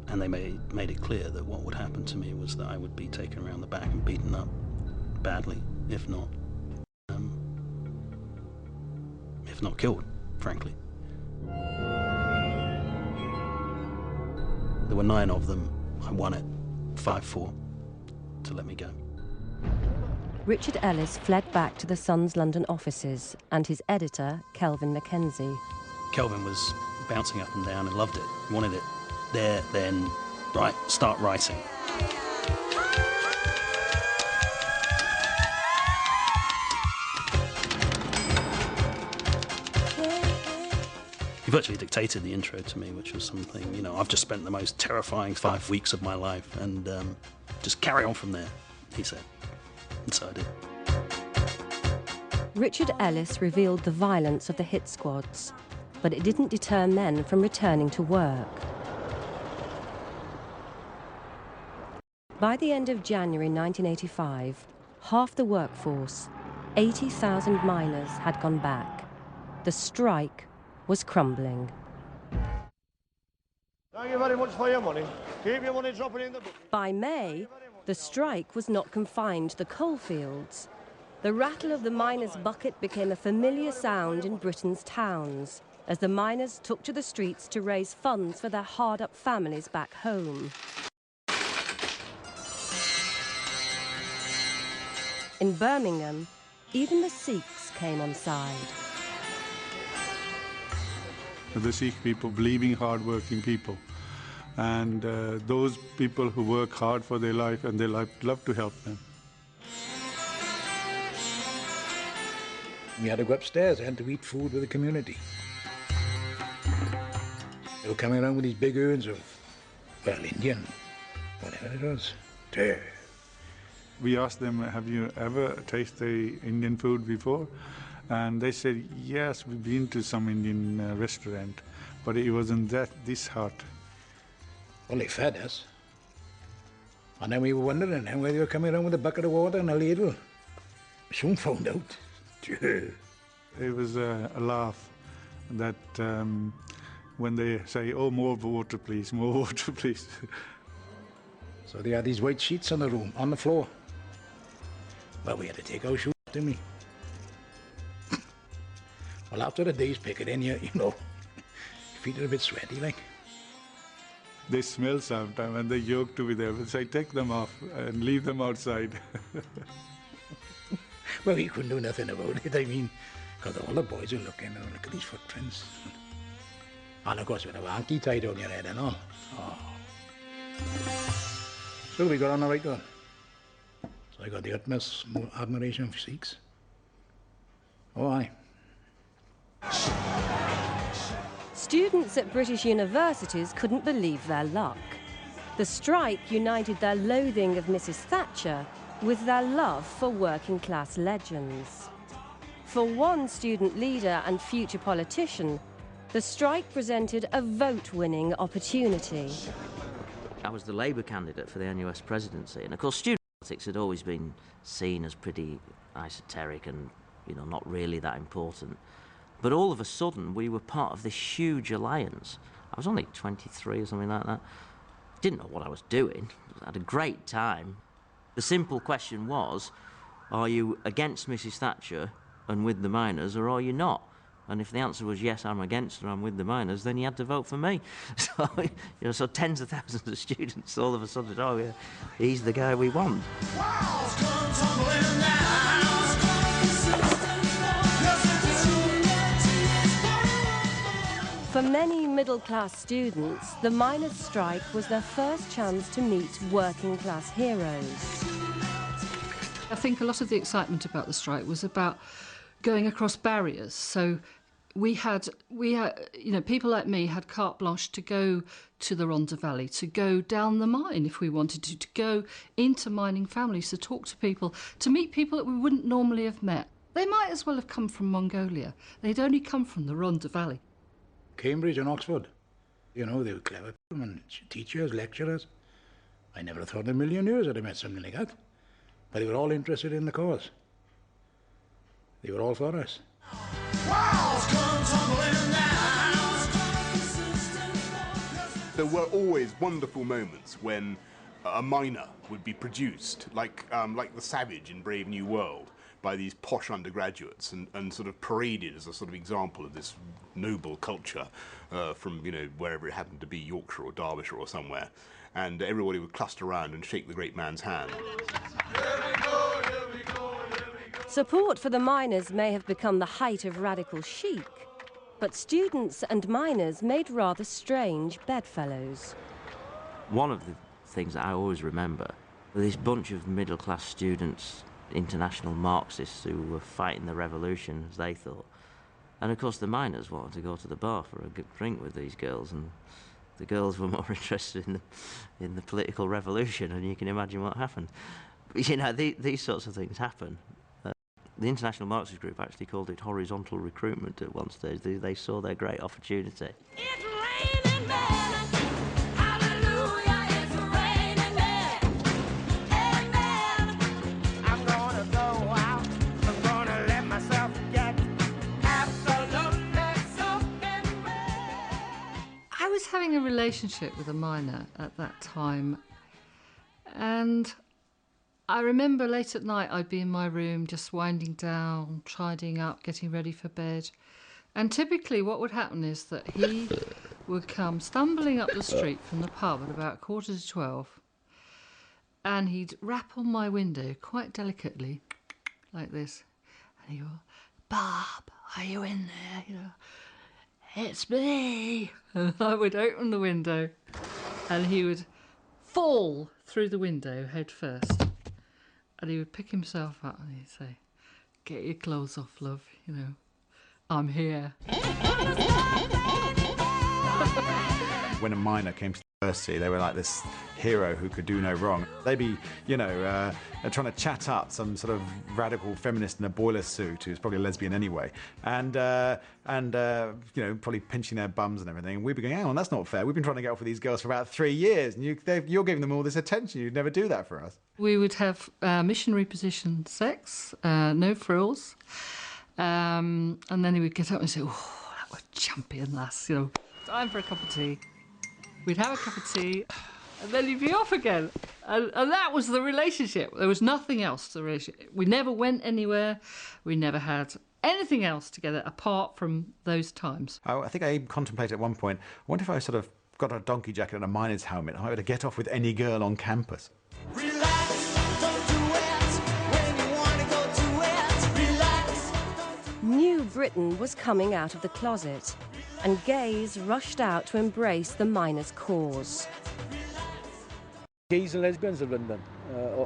And they made it clear that what would happen to me was that I would be taken around the back and beaten up badly, if not killed, frankly. There were 9 of them. I won it 5-4 to let me go. Richard Ellis fled back to the Sun's London offices and his editor, Kelvin Mackenzie. Kelvin was bouncing up and down and loved it. He wanted it there, then, right, start writing. He virtually dictated the intro to me, which was something, you know, I've just spent the most terrifying 5 weeks of my life, and just carry on from there, he said. And so I did. Richard Ellis revealed the violence of the hit squads, but it didn't deter men from returning to work. By the end of January 1985, half the workforce, 80,000 miners, had gone back. The strike was crumbling. Thank you very much for your money. Keep your money dropping in the book. By May, the strike was not confined to the coalfields. The rattle of the miners' bucket became a familiar sound in Britain's towns as the miners took to the streets to raise funds for their hard-up families back home. In Birmingham, even the Sikhs came on side. The Sikh people, believing, hard-working people. And those people who work hard for their life and they love to help them. We had to go upstairs and to eat food with the community. They were coming around with these big urns of, well, Indian, whatever it was. We asked them, have you ever tasted Indian food before? And they said, yes, we've been to some Indian restaurant, but it wasn't this hot. Well, they fed us. And then we were wondering where they were coming around with a bucket of water and a ladle. We soon found out. It was a laugh that when they say, oh, more water, please, more water, please. So they had these white sheets on the room, on the floor. Well, we had to take our shoes off, didn't we? Well, after a day's picketing, you know, your feet are a bit sweaty, like. They smell sometimes and they joke to be there, but say, take them off and leave them outside. Well, we couldn't do nothing about it, I mean, because all the boys were looking, and look at these footprints. And of course, with a hanky tied on your head and all. Oh. So we got on the right one. So I got the utmost admiration for Sikhs. Oh, aye. Students at British universities couldn't believe their luck. The strike united their loathing of Mrs. Thatcher with their love for working-class legends. For one student leader and future politician, the strike presented a vote-winning opportunity. I was the Labour candidate for the NUS presidency, and of course student politics had always been seen as pretty esoteric and, you know, not really that important. But all of a sudden, we were part of this huge alliance. I was only 23 or something like that. Didn't know what I was doing. I had a great time. The simple question was, are you against Mrs. Thatcher and with the miners, or are you not? And if the answer was yes, I'm against her, I'm with the miners, then you had to vote for me. So, you know, so tens of thousands of students all of a sudden, oh yeah, he's the guy we want. For many middle-class students, the miners' strike was their first chance to meet working-class heroes. I think a lot of the excitement about the strike was about going across barriers. So we had, you know, people like me had carte blanche to go to the Rhondda Valley, to go down the mine if we wanted to go into mining families, to talk to people, to meet people that we wouldn't normally have met. They might as well have come from Mongolia. They'd only come from the Rhondda Valley. Cambridge and Oxford. You know, they were clever people and teachers, lecturers. I never thought in a million years I'd have met something like that. But they were all interested in the cause. They were all for us. There were always wonderful moments when a miner would be produced, like the Savage in Brave New World, by these posh undergraduates and sort of paraded as a sort of example of this noble culture from, you know, wherever it happened to be, Yorkshire or Derbyshire or somewhere. And everybody would cluster around and shake the great man's hand. Support for the miners may have become the height of radical chic, but students and miners made rather strange bedfellows. One of the things that I always remember were this bunch of middle-class students, international Marxists who were fighting the revolution, as they thought. And of course the miners wanted to go to the bar for a good drink with these girls, and the girls were more interested in the political revolution, and you can imagine what happened. But, you know, these sorts of things happen. The International Marxist Group actually called it horizontal recruitment at one stage. They saw their great opportunity. It's raining men. Hallelujah, it's raining men. Amen. I'm gonna go out. I'm gonna let myself get absolutely soaking wet. I was having a relationship with a miner at that time, and I remember late at night I'd be in my room just winding down, tidying up, getting ready for bed. And typically what would happen is that he would come stumbling up the street from the pub at about 11:45, and he'd rap on my window quite delicately, like this. And he'd go, "Bob, are you in there? You know, it's me." And I would open the window and he would fall through the window head first. And he would pick himself up and he'd say, "Get your clothes off, love, you know, I'm here." When a miner came to the university, they were like this hero who could do no wrong. They'd be, you know, trying to chat up some sort of radical feminist in a boiler suit who's probably a lesbian anyway, and you know, probably pinching their bums and everything. And we'd be going, "Hang on, that's not fair. We've been trying to get off with these girls for about 3 years, and you're giving them all this attention. You'd never do that for us." We would have missionary position sex, no frills, and then he would get up and say, "Oh, that was champion, lass, you know, time for a cup of tea." We'd have a cup of tea, and then he'd be off again. And that was the relationship. There was nothing else to the relationship. We never went anywhere. We never had anything else together apart from those times. I think I contemplated at one point, I wonder if I sort of got a donkey jacket and a miner's helmet, I might be able to get off with any girl on campus. New Britain was coming out of the closet, and gays rushed out to embrace the miners' cause. gays and lesbians of London,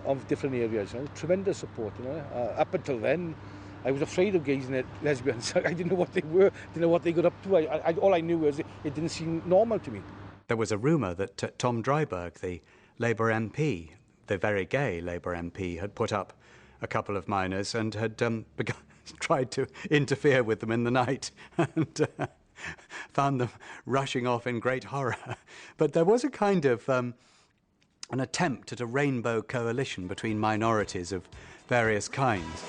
of different areas. You know, tremendous support. You know, up until then, I was afraid of gays and lesbians. I didn't know what they were, didn't know what they got up to. All I knew was it didn't seem normal to me. There was a rumour that Tom Dryburgh, the Labour MP, the very gay Labour MP, had put up a couple of miners and had tried to interfere with them in the night and found them rushing off in great horror. But there was a kind of an attempt at a rainbow coalition between minorities of various kinds.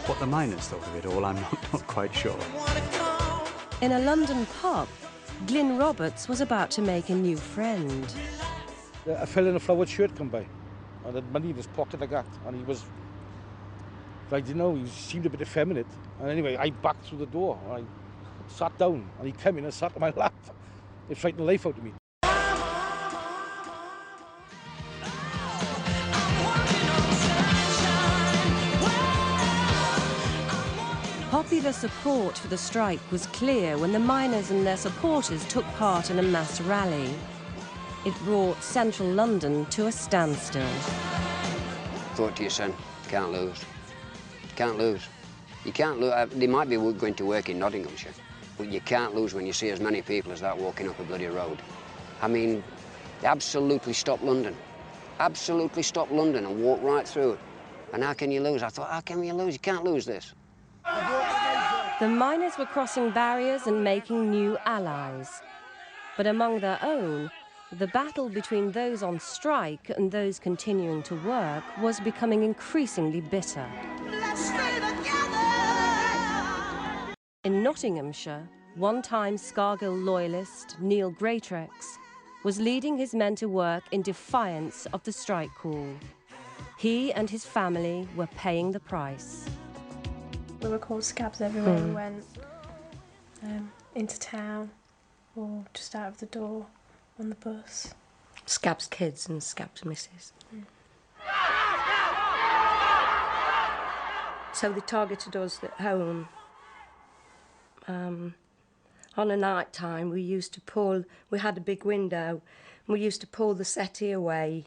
What the miners thought of it all, I'm not quite sure. In a London pub, Glyn Roberts was about to make a new friend. A fella in a flowered shirt come by, and had money in his pocket like that, and he was, I didn't know, he seemed a bit effeminate. And anyway, I backed through the door, and I sat down, and he came in and sat on my lap. It frightened the life out of me. Popular support for the strike was clear when the miners and their supporters took part in a mass rally. It brought central London to a standstill. Thought to your son, can't lose. Can't lose. You can't lose. They might be going to work in Nottinghamshire, but you can't lose when you see as many people as that walking up a bloody road. I mean, they absolutely stopped London. Absolutely stopped London and walked right through it. And how can you lose? I thought, how can you lose? You can't lose this. The miners were crossing barriers and making new allies. But among their own, the battle between those on strike and those continuing to work was becoming increasingly bitter. In Nottinghamshire, one-time Scargill loyalist Neil Greatrex was leading his men to work in defiance of the strike call. He and his family were paying the price. We were called scabs everywhere we went, into town or just out of the door on the bus. Scabs kids and scabs misses. So they targeted us at home. On a night time we had a big window, and we used to pull the settee away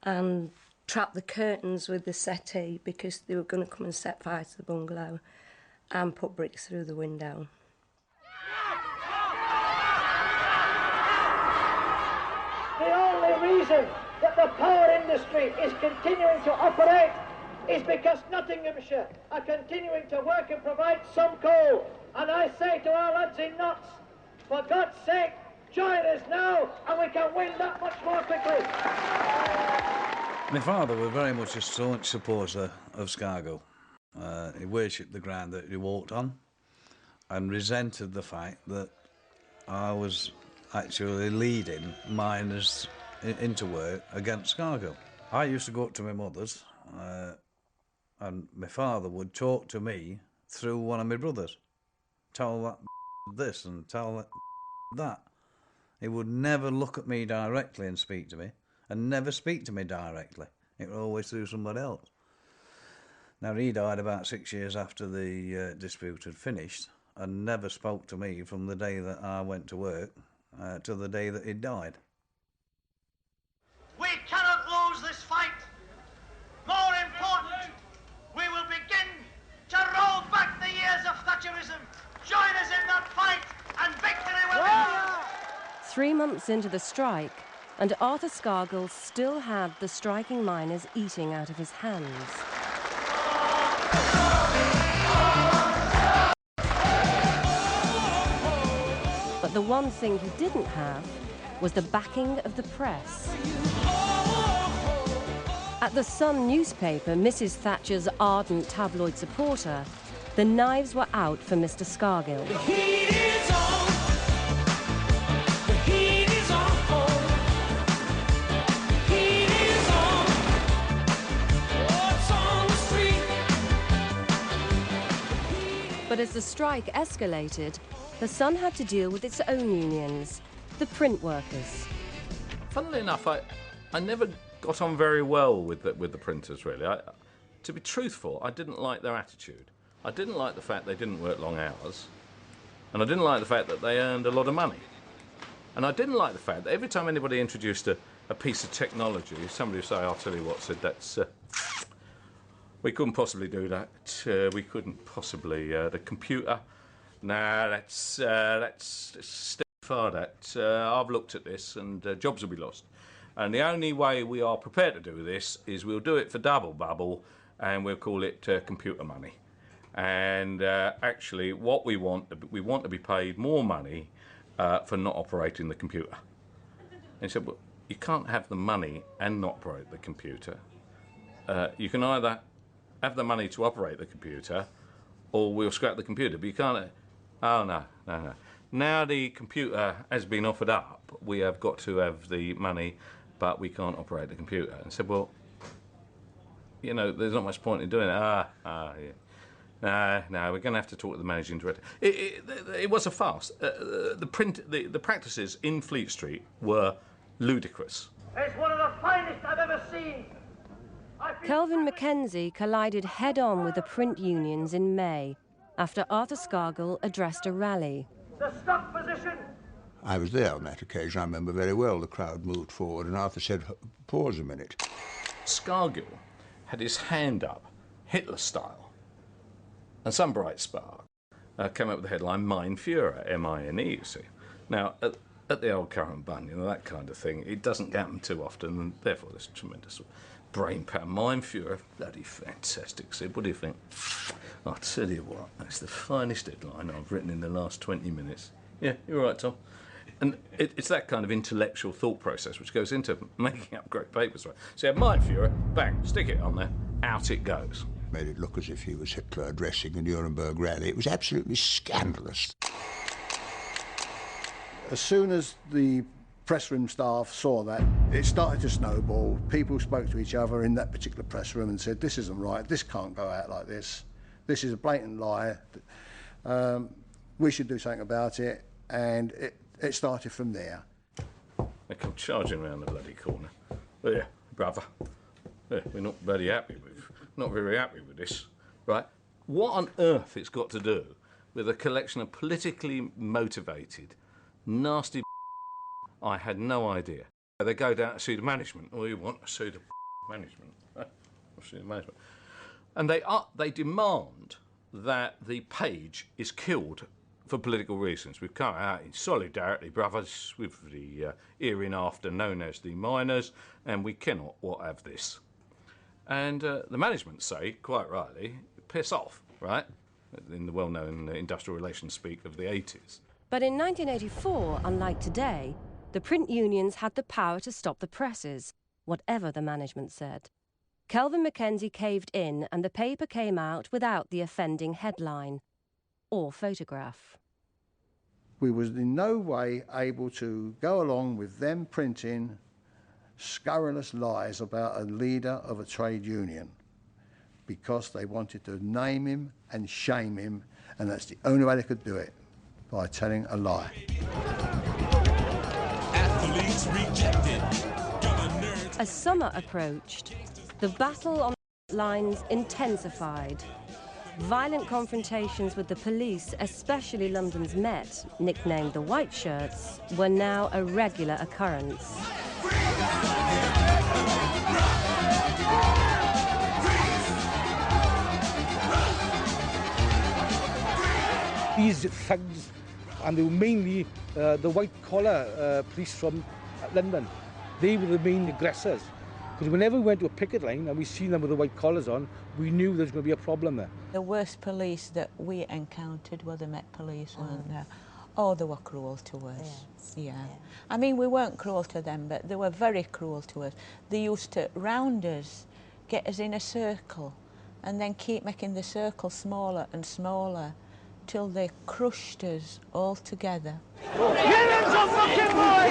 and trap the curtains with the settee because they were going to come and set fire to the bungalow and put bricks through the window. The only reason that the power industry is continuing to operate is because Nottinghamshire are continuing to work and provide some coal. And I say to our lads in Notts, for God's sake, join us now and we can win that much more quickly. My father was very much a staunch supporter of Scargill. He worshipped the ground that he walked on and resented the fact that I was actually leading miners into work against Scargill. I used to go up to my mother's and my father would talk to me through one of my brothers. Tell that this and tell that. He would never look at me directly and speak to me, and never speak to me directly. It was always through somebody else. Now, he died about 6 years after the dispute had finished, and never spoke to me from the day that I went to work to the day that he died. We cannot lose this fight. More important, we will begin to roll back the years of Thatcherism. Join us in that fight, and victory will be ours. 3 months into the strike, and Arthur Scargill still had the striking miners eating out of his hands. But the one thing he didn't have was the backing of the press. At the Sun newspaper, Mrs. Thatcher's ardent tabloid supporter, the knives were out for Mr. Scargill. The heat is on. The heat is on. The heat is on. Oh, it's on the street. But as the strike escalated, the Sun had to deal with its own unions, the print workers. Funnily enough, I never got on very well with the printers, really. To be truthful, I didn't like their attitude. I didn't like the fact they didn't work long hours, and I didn't like the fact that they earned a lot of money. And I didn't like the fact that every time anybody introduced a piece of technology, somebody would say, I'll tell you what, said, that's... we couldn't possibly do that. We couldn't possibly... the computer... Nah, that's step far that. I've looked at this and jobs will be lost. And the only way we are prepared to do this is we'll do it for double bubble and we'll call it computer money. And actually what we want to be paid more money for not operating the computer. And he said, well, you can't have the money and not operate the computer. You can either have the money to operate the computer or we'll scrap the computer, but you can't... Oh, no. Now the computer has been offered up, we have got to have the money, but we can't operate the computer. And I said, well, you know, there's not much point in doing it. Yeah. No, we're going to have to talk to the managing director. It was a farce. The practices in Fleet Street were ludicrous. It's one of the finest I've ever seen. Kelvin Mackenzie collided head-on with the print unions in May after Arthur Scargill addressed a rally. The stock position. I was there on that occasion. I remember very well the crowd moved forward and Arthur said, pause a minute. Scargill had his hand up, Hitler style, and some bright spark came up with the headline, Mein Führer, M-I-N-E, you see. Now, at the old current bun, you know, that kind of thing, it doesn't happen too often, and therefore there's tremendous brain power. Mein Führer, bloody fantastic, Sid. What do you think? I'll tell you what, that's the finest headline I've written in the last 20 minutes. Yeah, you're right, Tom. And it's that kind of intellectual thought process which goes into making up great papers, right? So you have Mein Führer, bang, stick it on there, out it goes. Made it look as if he was Hitler addressing the Nuremberg rally. It was absolutely scandalous. As soon as the press room staff saw that, it started to snowball. People spoke to each other in that particular press room and said, this isn't right, this can't go out like this. This is a blatant lie. We should do something about it. And it started from there. They come charging around the bloody corner. There, brother. There, we're not bloody happy with, not very happy with this, right? What on earth it's got to do with a collection of politically motivated, nasty I had no idea. They go down to see the management. Oh, you want to see the management? See the management. And they demand that the page is killed for political reasons. We've come out in solidarity, brothers, with the hereinafter known as the miners, and we cannot have this. And the management say, quite rightly, piss off, right? In the well-known industrial relations speak of the 80s. But in 1984, unlike today, the print unions had the power to stop the presses, whatever the management said. Kelvin Mackenzie caved in and the paper came out without the offending headline or photograph. We was in no way able to go along with them printing scurrilous lies about a leader of a trade union because they wanted to name him and shame him, and that's the only way they could do it, by telling a lie. As summer approached, the battle on the lines intensified. Violent confrontations with the police, especially London's Met, nicknamed the White Shirts, were now a regular occurrence. These thugs, and they were mainly the white-collar police from London. They were the main aggressors. Because whenever we went to a picket line and we seen them with the white collars on, we knew there was going to be a problem there. The worst police that we encountered were the Met police, weren't there? Oh, they were cruel to us. Yes. Yeah. I mean, we weren't cruel to them, but they were very cruel to us. They used to round us, get us in a circle, and then keep making the circle smaller and smaller till they crushed us all together. Get him some fucking boy!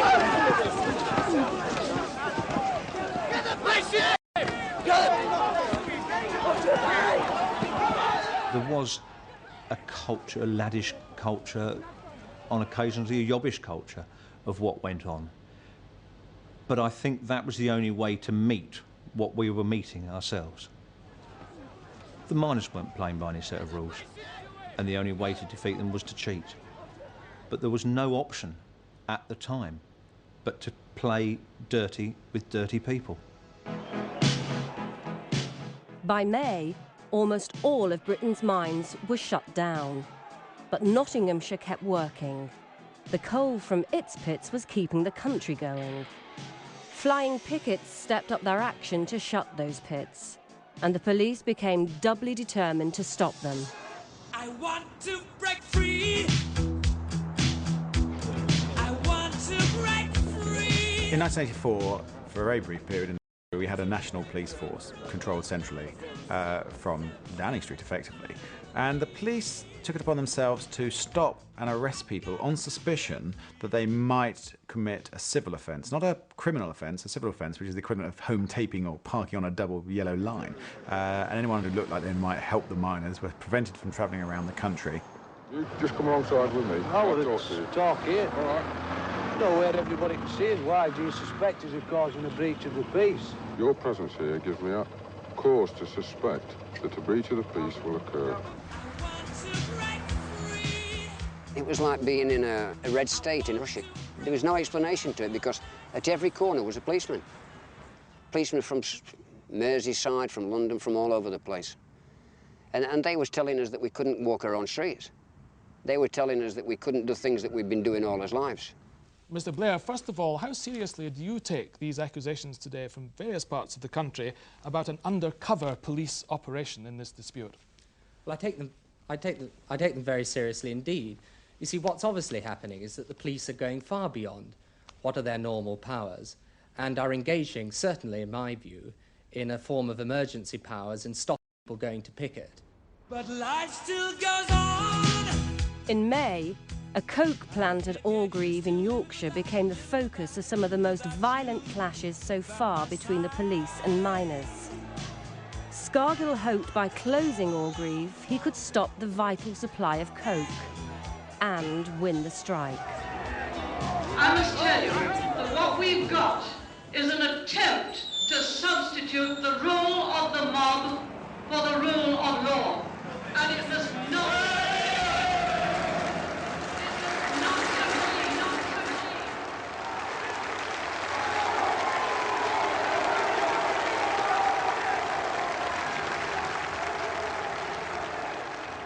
There was a culture, a laddish culture, on occasions a yobbish culture of what went on. But I think that was the only way to meet what we were meeting ourselves. The miners weren't playing by any set of rules, and the only way to defeat them was to cheat. But there was no option at the time, but to play dirty with dirty people. By May, almost all of Britain's mines were shut down. But Nottinghamshire kept working. The coal from its pits was keeping the country going. Flying pickets stepped up their action to shut those pits, and the police became doubly determined to stop them. I want to break free. I want to break free. In 1984, for a very brief period, we had a national police force controlled centrally from Downing Street, effectively. And the police took it upon themselves to stop and arrest people on suspicion that they might commit a civil offence. Not a criminal offence, a civil offence, which is the equivalent of home taping or parking on a double yellow line. And anyone who looked like they might help the miners were prevented from travelling around the country. You just come alongside with me. Oh, well, talk here. All right. Nowhere everybody can see us. Why do you suspect us of causing a breach of the peace? Your presence here gives me a cause to suspect that a breach of the peace will occur. It was like being in a red state in Russia. There was no explanation to it because at every corner was a policeman. Policemen from Merseyside, from London, from all over the place. And they was telling us that we couldn't walk our own streets. They were telling us that we couldn't do things that we'd been doing all our lives. Mr. Blair, first of all, how seriously do you take these accusations today from various parts of the country about an undercover police operation in this dispute? Well, I take them very seriously indeed. You see, what's obviously happening is that the police are going far beyond what are their normal powers and are engaging, certainly in my view, in a form of emergency powers and stopping people going to picket. But life still goes on. In May, a coke plant at Orgreave in Yorkshire became the focus of some of the most violent clashes so far between the police and miners. Scargill hoped by closing Orgreave he could stop the vital supply of coke and win the strike. I must tell you that what we've got is an attempt to substitute the rule of the mob for the rule of law. And it must not...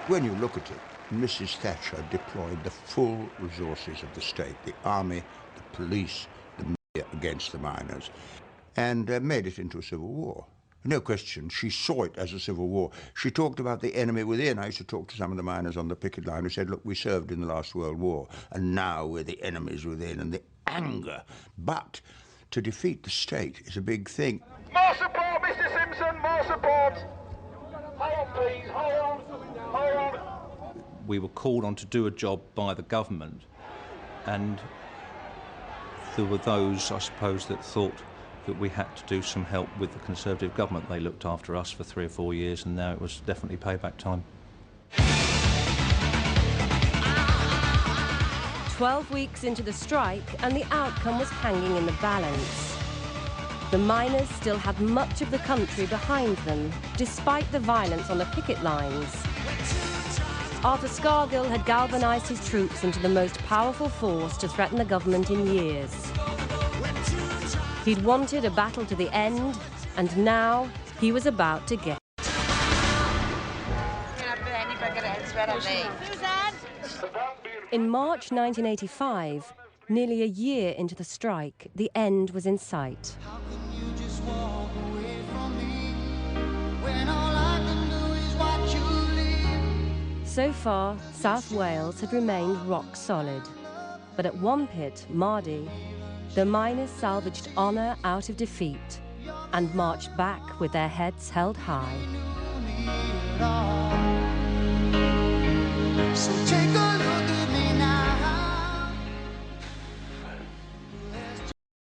When you look at it, Mrs. Thatcher deployed the full resources of the state, the army, the police, the media against the miners, and made it into a civil war. No question, she saw it as a civil war. She talked about the enemy within. I used to talk to some of the miners on the picket line who said, look, we served in the last World War, and now we're the enemies within, and the anger. But to defeat the state is a big thing. More support, Mr. Simpson, more support! Hold on, please, hold on, hold on. We were called on to do a job by the government, and there were those, I suppose, that thought that we had to do some help with the Conservative government. They looked after us for 3 or 4 years, and now it was definitely payback time. 12 weeks into the strike, and the outcome was hanging in the balance. The miners still had much of the country behind them, despite the violence on the picket lines. Arthur Scargill had galvanised his troops into the most powerful force to threaten the government in years. He'd wanted a battle to the end, and now he was about to get it. In March 1985, nearly a year into the strike, the end was in sight. So far, South Wales had remained rock solid. But at one pit, Mardy, the miners salvaged honour out of defeat and marched back with their heads held high. So take a look at me now.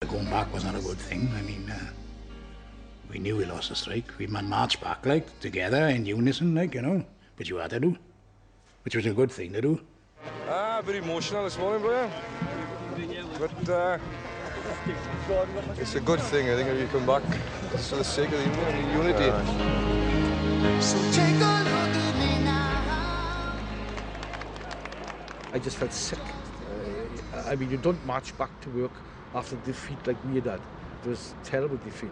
Going back was not a good thing. I mean, we knew we lost the strike. We marched back, like, together in unison, like, you know, but you had to do, which was a good thing to do. A bit emotional this morning, Blair. But it's a good thing, I think, if you come back. It's for the sake of the unity. So take a look at me now. I just felt sick. I mean, you don't march back to work after defeat like we had. It was terrible defeat.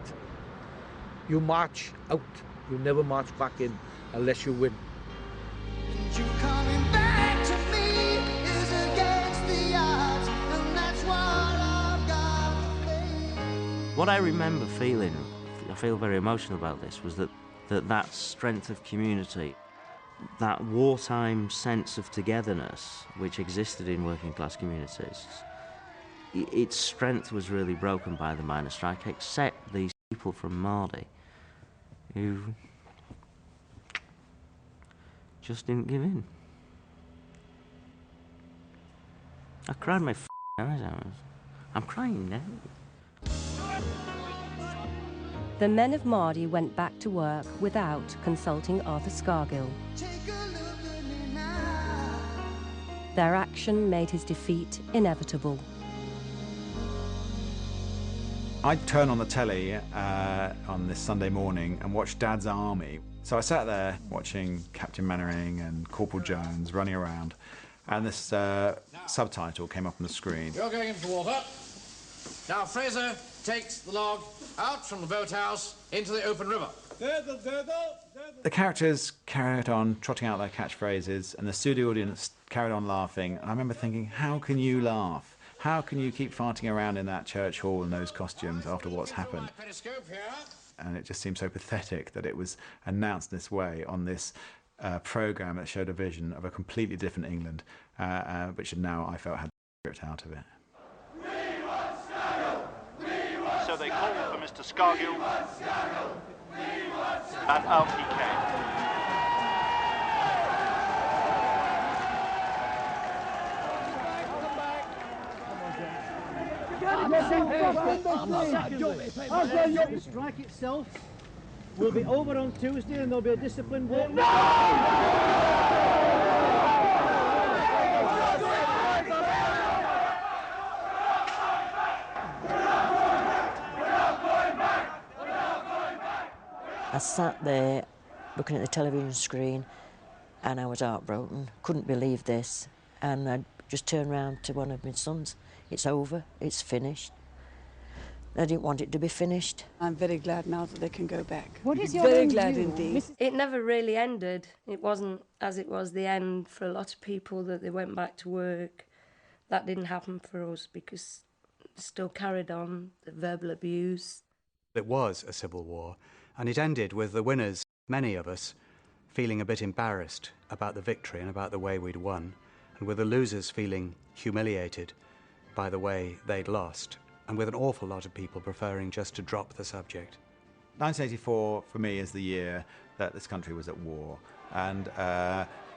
You march out. You never march back in unless you win. You coming back to me is against the odds, and that's what I've got to face. What I remember feeling, I feel very emotional about this, was that strength of community, that wartime sense of togetherness which existed in working class communities, its strength was really broken by the miners' strike, except these people from Mardy who just didn't give in. I cried my eyes out. I'm crying now. The men of Mardy went back to work without consulting Arthur Scargill. Their action made his defeat inevitable. I'd turn on the telly on this Sunday morning and watch Dad's Army. So I sat there watching Captain Mannering and Corporal Jones running around, and this subtitle came up on the screen. You're going into the water. Now Fraser takes the log out from the boathouse into the open river. The characters carried on trotting out their catchphrases, and the studio audience carried on laughing. And I remember thinking, how can you laugh? How can you keep farting around in that church hall in those costumes after what's happened? And it just seemed so pathetic that it was announced this way on this programme that showed a vision of a completely different England, which now I felt had the spirit out of it. So they called for Mr. Scargill, and out he came. The strike itself will be over on Tuesday and there'll be a disciplined vote. I sat there looking at the television screen and I was heartbroken, couldn't believe this, and I just turned round to one of my sons. It's over, it's finished. I didn't want it to be finished. I'm very glad now that they can go back. What is your very own glad view? indeed. It never really ended. It wasn't as it was the end for a lot of people that they went back to work. That didn't happen for us because it still carried on, the verbal abuse. It was a civil war, and it ended with the winners, many of us, feeling a bit embarrassed about the victory and about the way we'd won, and with the losers feeling humiliated by the way they'd lost, and with an awful lot of people preferring just to drop the subject. 1984, for me, is the year that this country was at war, and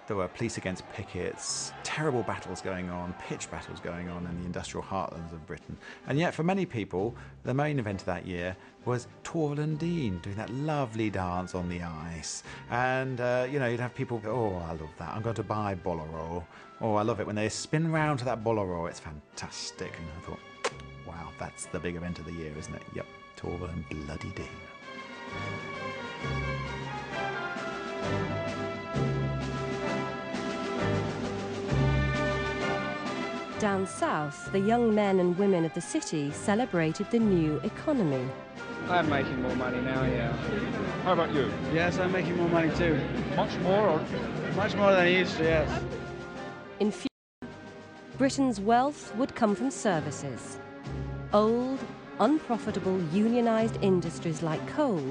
there were police against pickets, terrible battles going on, pitched battles going on in the industrial heartlands of Britain. And yet, for many people, the main event of that year was Torval and Dean doing that lovely dance on the ice. And, you know, you'd have people go, oh, I love that, I'm going to buy Bolero. Oh, I love it when they spin round to that Bolero, it's fantastic. And I thought, wow, that's the big event of the year, isn't it? Yep, Torval and bloody Dean. Down south, the young men and women of the city celebrated the new economy. I'm making more money now, yeah. How about you? Yes, I'm making more money too. Much more? Or? Much more than I used to, yes. In future, Britain's wealth would come from services. Old, unprofitable, unionised industries like coal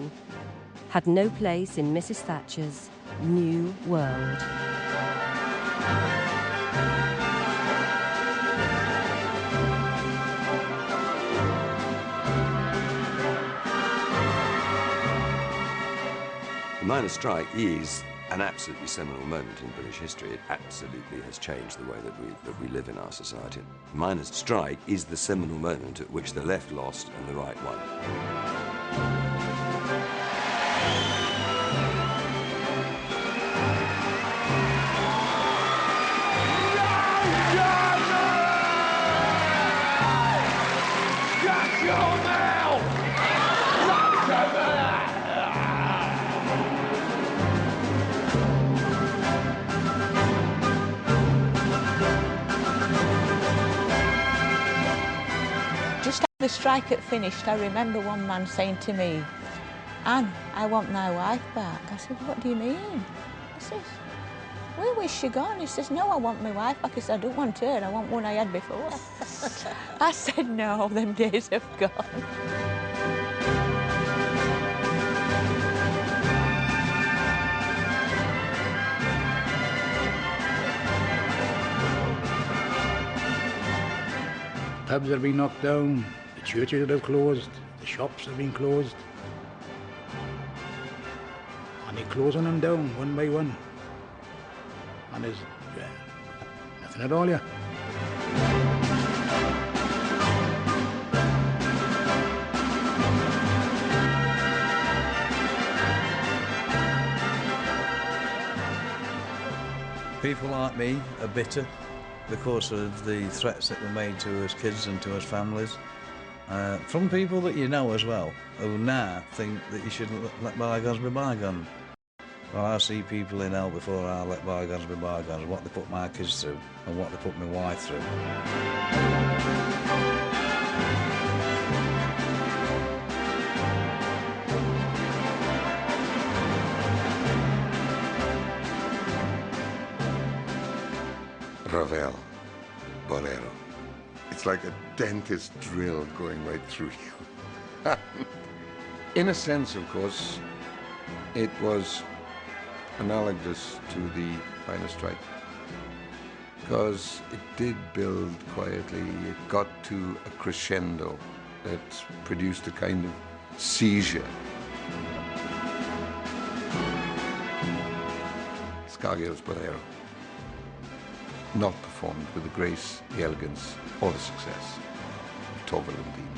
had no place in Mrs. Thatcher's new world. The miners' strike is an absolutely seminal moment in British history. It absolutely has changed the way that we live in our society. The miners' strike is the seminal moment at which the left lost and the right won. the strike had finished, I remember one man saying to me, "Anne, I want my wife back." I said, "What do you mean?" He says, "Where was she gone?" He says, "No, I want my wife back." He said, "I don't want her, I want one I had before." I said, "No, them days have gone." Pubs have been knocked down, the churches have closed, the shops have been closed. And they're closing them down one by one. And there's nothing at all, yeah. People like me are bitter because of the threats that were made to us kids and to us families. From people that you know as well, who now think that you should let bygones be bygones. Well, I see people in hell before I let bygones be bygones, what they put my kids through and what they put my wife through. Ravel, Bolero. It's like a dentist drill going right through you. In a sense, of course, it was analogous to the miners' strike, because it did build quietly. It got to a crescendo that produced a kind of seizure. Scargill's Bolero, not performed with the grace, the elegance, or the success of Torval and Dean.